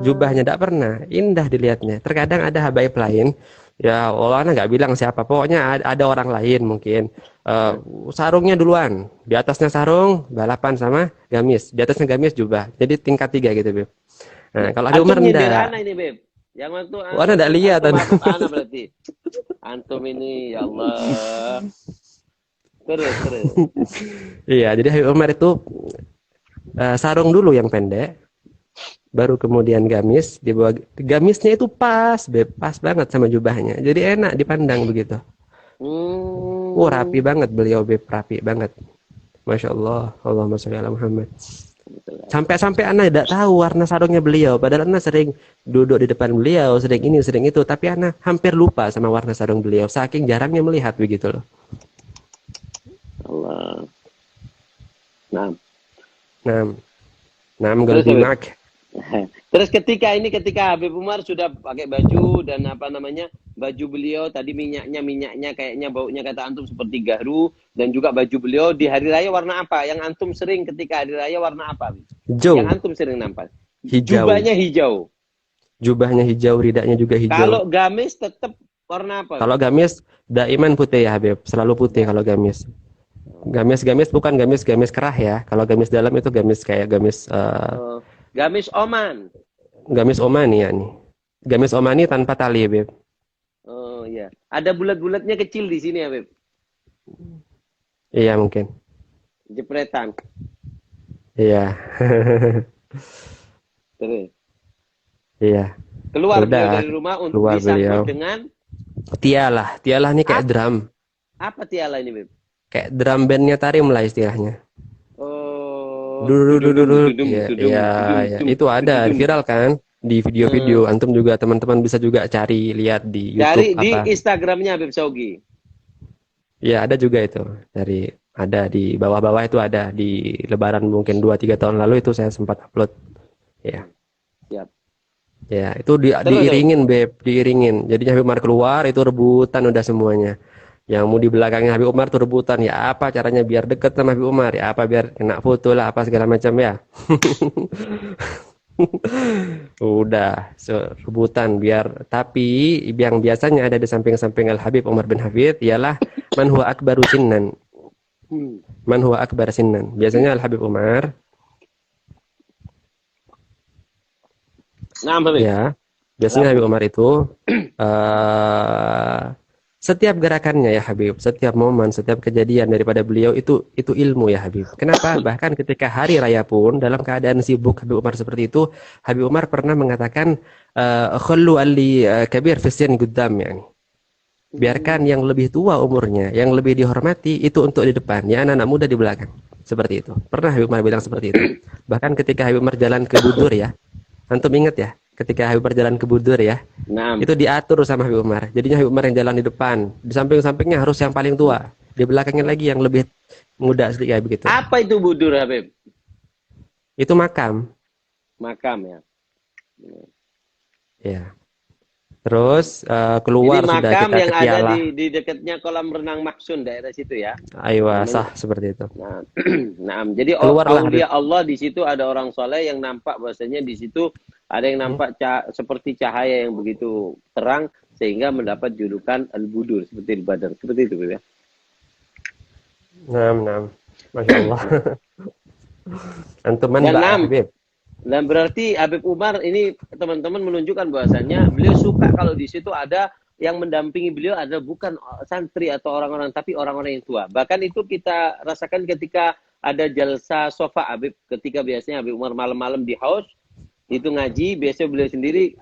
jubahnya tidak pernah. Indah dilihatnya. Terkadang ada habaib lain, ya Allah nggak bilang siapa. Pokoknya ada orang lain mungkin. Sarungnya duluan, di atasnya sarung, balapan sama gamis, di atasnya gamis jubah. Jadi tingkat 3 gitu Beb. Nah kalau ada Umar nyindir enggak. ana ini Beb. Yang waktu Ana enggak lihat antum ana berarti. Antum ini ya Allah. Terus. Iya, jadi Habib Umar itu sarung dulu yang pendek, baru kemudian gamis. Di bawah gamisnya itu pas, Beb, pas banget sama jubahnya. Jadi enak dipandang begitu. Rapi banget beliau Beb, rapi banget. Masya Allah, Allahumma sholli ala Muhammad. Sampai-sampai Ana tidak tahu warna sarungnya beliau. Padahal Ana sering duduk di depan beliau, sering ini, sering itu. Tapi Ana hampir lupa sama warna sarung beliau. Saking jarangnya melihat begitu loh. Allah. Galbi mak. Terus ketika Habib Umar sudah pakai baju dan baju beliau tadi minyaknya kayaknya baunya kata antum seperti garu dan juga baju beliau di hari raya warna apa? Yang antum sering ketika hari raya warna apa? Hijau. Yang antum sering nampak? Hijau. Jubahnya hijau, ridaknya juga hijau. Kalau gamis tetap warna apa? Kalau gamis daiman putih ya Habib, selalu putih kalau gamis. Gamis bukan gamis kerah ya. Kalau gamis dalam itu gamis kayak gamis gamis Oman. Gamis Omani ya nih. Gamis Omani tanpa tali, Beb. Oh iya. Ada bulat-bulatnya kecil di sini ya, Beb. Iya, mungkin. Jepretan. Iya. Terus. Iya. Keluar beliau dari rumah untuk disambut dengan tialah. Tialah ini kayak drum. Apa tialah ini, Beb? Kayak drum bandnya Tarim lah istilahnya. Oh. Iya. Itu ada viral kan di video-video. Antum juga teman-teman bisa juga cari lihat di YouTube. Cari di Instagramnya Habib Shogi. Iya ada juga itu. Ada di bawah-bawah itu ada di Lebaran mungkin 2-3 tahun lalu itu saya sempat upload. Ya. Siap. Ya itu diiringin Beb, diiringin. Jadinya Habib Umar keluar itu rebutan udah semuanya. Yang mau di belakangnya Habib Umar tuh rebutan, ya apa caranya biar deket sama Habib Umar, ya apa biar kena foto lah, apa segala macam ya. Udah rebutan biar, tapi yang biasanya ada di samping-samping Al Habib Umar bin Hafid ialah man huwa akbaru sinnan. Man huwa akbar sinnan. Biasanya Al Habib Umar. Nah, Habib. Ya. Biasanya Habib Umar itu setiap gerakannya ya Habib, setiap momen, setiap kejadian daripada beliau itu ilmu ya Habib. Kenapa? Bahkan ketika hari raya pun dalam keadaan sibuk Habib Umar seperti itu, Habib Umar pernah mengatakan khallu alli kabir fisyan guddam yani. Biarkan yang lebih tua umurnya, yang lebih dihormati itu untuk di depan, ya anak-anak muda di belakang. Seperti itu. Pernah Habib Umar bilang seperti itu. Bahkan ketika Habib Umar jalan ke Budur ya. Antum ingat ya? Ketika Habib Umar jalan ke Budur ya, itu diatur sama Habib Umar. Jadinya Habib Umar yang jalan di depan, di samping-sampingnya harus yang paling tua, di belakangnya lagi yang lebih muda sedikit kayak begitu. Apa itu Budur Habib? Itu makam. Makam ya. Ya. Terus Jadi keluar sudah makam kita yang ke ada Tiala. di dekatnya kolam renang Maksun daerah situ ya. Aywa, Namanya. sah seperti itu. Nah, nah, jadi Keluarlah Habib. aulia Allah di situ ada orang soleh yang nampak bahwasanya di situ ada yang Hmm. nampak seperti cahaya yang begitu terang sehingga mendapat julukan Al-Budur seperti Al-Badar. Seperti itu, ya. Nah. Masya Allah. Antum Dan Mbak ya Habib. Dan berarti Habib Umar ini teman-teman menunjukkan bahwasannya beliau suka kalau di situ ada yang mendampingi beliau adalah bukan santri atau orang-orang tapi orang-orang yang tua. Bahkan itu kita rasakan ketika ada jalsa sofa Habib, ketika biasanya Habib Umar malam-malam di house itu ngaji, biasanya beliau sendiri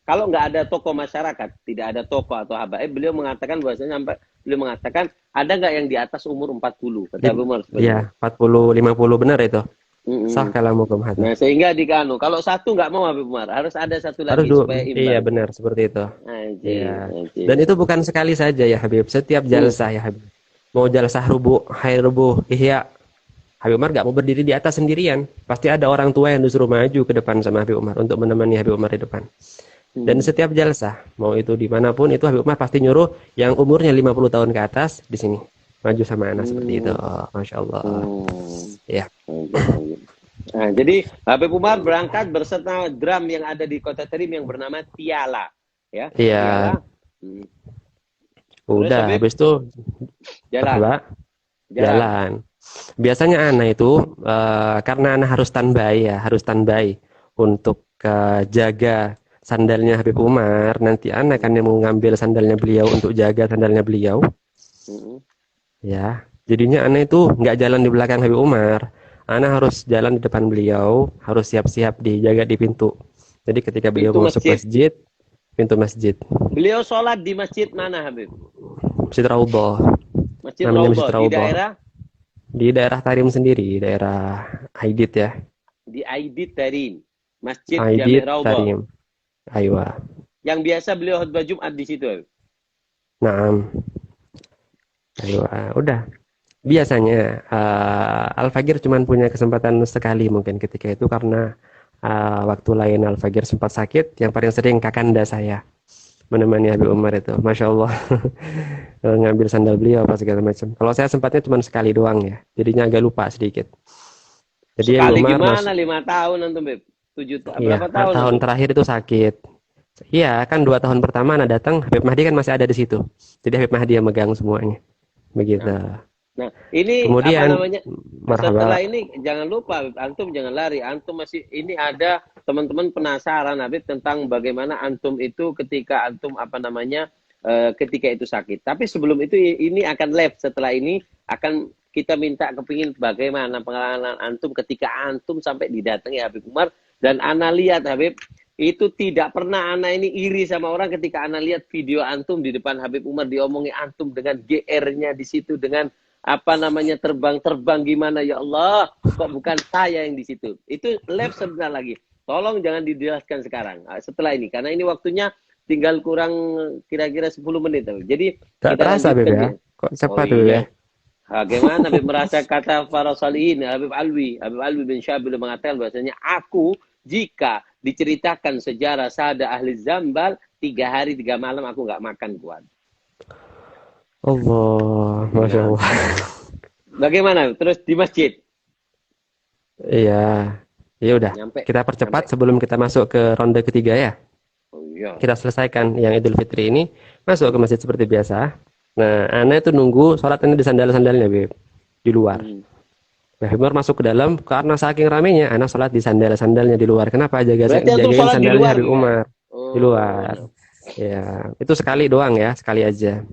kalau nggak ada tokoh masyarakat, tidak ada tokoh atau habaib, beliau mengatakan bahwasanya sampai beliau mengatakan ada nggak yang di atas umur 40 kata Habib Umar seperti itu. Iya, 40 50 benar itu. Sah Mm-mm. kalamukum hadza. Nah, sehingga kalau satu nggak mau Habib Umar, harus ada satu Harus lagi dua. supaya Iya, imbang. benar seperti itu. Anjir, Iya. Dan anjir. itu bukan sekali saja ya Habib. Setiap Hmm. jalsah ya Habib. Mau jalsah rubu, hai rubu, ihya. Habib Umar nggak mau berdiri di atas sendirian. Pasti ada orang tua yang disuruh maju ke depan sama Habib Umar untuk menemani Habib Umar di depan. Dan setiap jalsah, mau itu dimanapun, itu Habib Umar pasti nyuruh yang umurnya 50 tahun ke atas di sini. Maju sama anak seperti itu. Oh, Masya Allah. Ya. Nah, jadi Habib Umar berangkat berserta drum yang ada di Kota Terim yang bernama Tiala. Ya, Iya. Tiala. Udah, Habib, habis itu jalan. Mbak, jalan. Biasanya anak itu karena anak harus standby ya, harus standby untuk jaga sandalnya Habib Umar. Nanti anak kan yang mau ngambil sandalnya beliau untuk jaga sandalnya beliau. Ya, jadinya anak itu nggak jalan di belakang Habib Umar. Anak harus jalan di depan beliau, harus siap-siap dijaga di pintu. Jadi ketika beliau Pintu masuk masjid, pintu masjid. Beliau sholat di masjid mana Habib? Masjid Raudhah. Masjid Namanya Masjid Raudhah. Di Raudhah. daerah? Di daerah Tarim sendiri, daerah Aidit ya. Di Aidit Tarim. Masjid Aidit Jami' Raudhah. Tarim. Aywa. Yang biasa beliau khutbah Jumat di situ, Habib. Naam. Aywa, udah. Biasanya Al-Fajr cuma punya kesempatan sekali mungkin ketika itu karena waktu lain Al-Fajr sempat sakit. Yang paling sering kakanda saya menemani Habib Umar itu, Masya Allah. Ngambil sandal beliau apa segala macam. Kalau saya sempatnya cuma sekali doang ya, jadinya agak lupa sedikit. Jadi Sekali Habib Umar gimana? 5 tahun antum, Beb? 7 iya, berapa tahun? tahun antum? terakhir itu sakit. Iya, kan 2 tahun pertama anak datang, Habib Mahdi kan masih ada di situ. Jadi Habib Mahdi yang megang semuanya. Begitu. Nah, ini Kemudian, apa namanya? marhaba. Setelah ini jangan lupa, Habib, antum jangan lari. Antum masih ini ada teman-teman penasaran, Habib, tentang bagaimana antum itu ketika antum apa namanya ketika itu sakit. Tapi sebelum itu ini akan live. Setelah ini akan kita minta kepingin bagaimana pengalaman antum ketika antum sampai didatangi Habib Umar. Dan ana lihat Habib, itu tidak pernah ana ini iri sama orang ketika ana lihat video antum di depan Habib Umar diomongi antum dengan GR-nya di situ, dengan apa namanya terbang-terbang gimana, ya Allah, kok bukan saya yang di situ. Itu live sebentar lagi. Tolong jangan dijelaskan sekarang. Setelah ini, karena ini waktunya tinggal kurang kira-kira 10 menit. Jadi Gak kita terasa, Habib lanjutkan ya? Kok cepat, Habib ya? Bagaimana Habib merasa kata para salihin, Habib Alwi bin Syabil mengatakan bahwasanya aku jika diceritakan sejarah Sada ahli Zambal 3 hari 3 malam aku nggak makan kuat. Allah, Masya Allah. Bagaimana? Terus di masjid? Iya, ya udah. Kita percepat sebelum kita masuk ke ronde ketiga ya. Oh, iya. Kita selesaikan yang Idul Fitri ini, masuk ke masjid seperti biasa. Nah, anak itu nunggu sholat ini di sandal-sandalnya, Beb, di luar. Nah, Umar masuk ke dalam karena saking ramenya, anak sholat di sandal-sandalnya di luar. Kenapa jagain sandalnya Habib Umar di luar? Ya, itu sekali doang ya, sekali aja.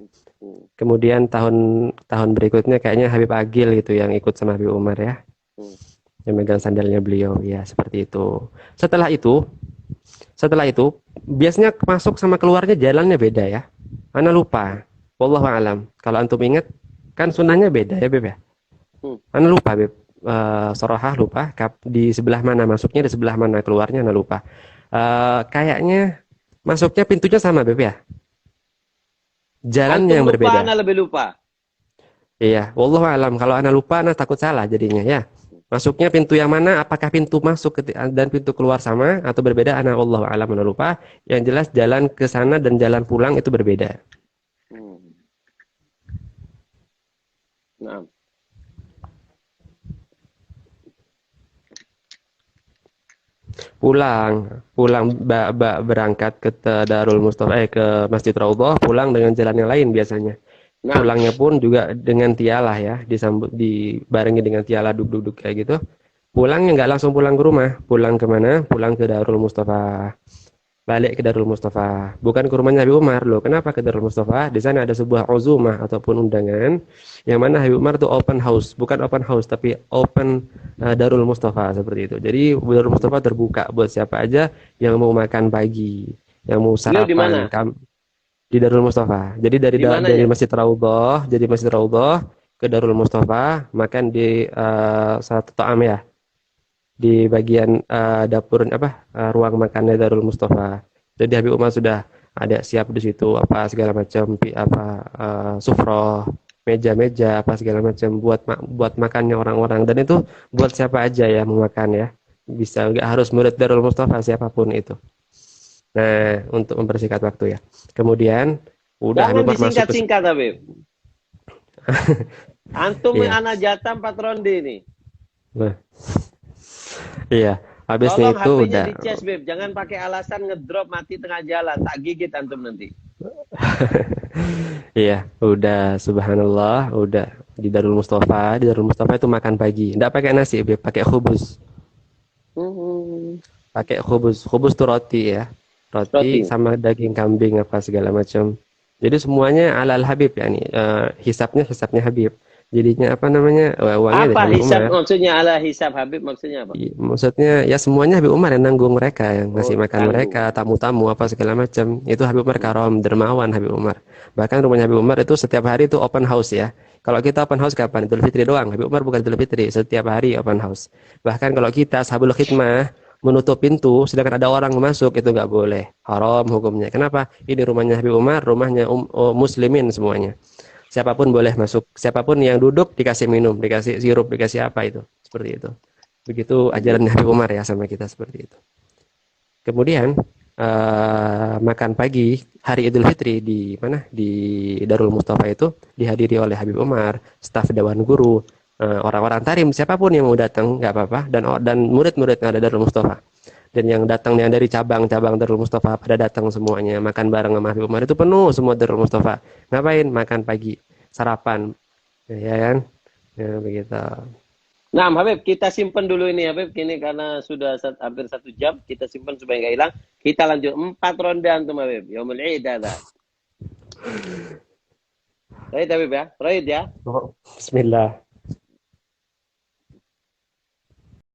Kemudian tahun berikutnya kayaknya Habib Agil gitu yang ikut sama Habib Umar ya, yang megang sandalnya beliau ya, seperti itu. Setelah itu biasanya masuk sama keluarnya jalannya beda ya. Ana lupa. Wallahu a'lam. Kalau antum ingat kan sunnahnya beda ya, Beb ya. Ana lupa, Beb. Sorohah lupa. Di sebelah mana masuknya, di sebelah mana keluarnya, ana lupa. Kayaknya masuknya pintunya sama, Beb ya. Jalannya yang berbeda. Ana lebih lupa. Iya, wallahu a'lam. Kalau ana lupa, ana takut salah jadinya ya. Masuknya pintu yang mana? Apakah pintu masuk dan pintu keluar sama atau berbeda? Ana wallahu a'lam, lupa. Yang jelas jalan ke sana dan jalan pulang itu berbeda. Hmm. Nah. Pulang berangkat ke Darul Mustafa ke Masjid Raudhah, pulang dengan jalan yang lain biasanya. Nah. Pulangnya pun juga dengan tialah ya, disambut dibarengi dengan tiala duduk-duduk kayak gitu. Pulangnya nggak langsung pulang ke rumah, pulang kemana? Pulang ke Darul Mustafa. Balik ke Darul Mustafa, bukan ke rumahnya Habib Umar loh. Kenapa ke Darul Mustafa? Di sana ada sebuah uzumah ataupun undangan yang mana Habib Umar itu open house, bukan open house tapi open Darul Mustafa seperti itu. Jadi Darul Mustafa terbuka buat siapa aja yang mau makan pagi, yang mau Beliau di mana? sarapan di Darul Mustafa. Jadi dari Di dari mananya? Masjid Raudhah ke Darul Mustafa makan di satu to'am ya, di bagian dapur ruang makannya Darul Mustafa. Jadi Habib Umar sudah ada siap di situ apa segala macam sufroh, meja-meja apa segala macam buat makannya orang-orang, dan itu buat siapa aja ya mau makan ya. Bisa, nggak harus murid Darul Mustafa, siapapun itu. Nah, untuk mempersingkat waktu ya. Kemudian udah Jangan Habib Umar masuk ke disingkat-singkat, Habib. Antum iya. anak jatah 4 ronde ini. Nah, iya. Habisnya Tolong itu HP-nya udah dicas, Beb. Jangan pakai alasan ngedrop mati tengah jalan. Tak gigit antum nanti. iya, udah subhanallah, udah di Darul Mustafa. Di Darul Mustafa itu makan pagi. Enggak pakai nasi, Beb, pakai khubuz. Pakai khubuz. Khubuz tuh roti ya. Roti Roti. sama daging kambing apa segala macam. Jadi semuanya ala Habib ya nih. Hisapnya Habib. Jadinya apa namanya? Uangnya dari Apa Habib hisab Umar. maksudnya ala hisab Habib maksudnya apa? Maksudnya ya semuanya Habib Umar yang nanggung mereka, yang Oh, ngasih makan tanggung. mereka, tamu-tamu apa segala macam. Itu Habib Umar Hmm. karom, dermawan Habib Umar. Bahkan rumahnya Habib Umar itu setiap hari itu open house ya. Kalau kita open house kapan? Idul Fitri doang. Habib Umar bukan Idul Fitri, setiap hari open house. Bahkan kalau kita sahabul khidmah menutup pintu sedangkan ada orang masuk itu nggak boleh. Haram hukumnya. Kenapa? Ini rumahnya Habib Umar, rumahnya muslimin semuanya. Siapapun boleh masuk, siapapun yang duduk dikasih minum, dikasih sirup, dikasih apa itu. Seperti itu. Begitu ajaran Habib Umar ya sama kita seperti itu. Kemudian makan pagi hari Idul Fitri di mana? Di Darul Mustafa itu dihadiri oleh Habib Umar, staf Dewan Guru, orang-orang tarim, siapapun yang mau datang nggak apa-apa, dan murid-murid yang ada Darul Mustafa. Dan yang datang yang dari cabang-cabang Darul Mustafa pada datang semuanya makan bareng sama Habib Umar, itu penuh semua Darul Mustafa. Ngapain? Makan pagi, sarapan, ya kan? Ya, begitu. Nah, Habib, kita simpan dulu ini, Habib. Ini karena sudah hampir 1 jam. Kita simpan supaya nggak hilang. Kita lanjut 4 ronde antum, Habib. Yaumul Id ada. Baik, Habib ya. Baik ya. Bismillah.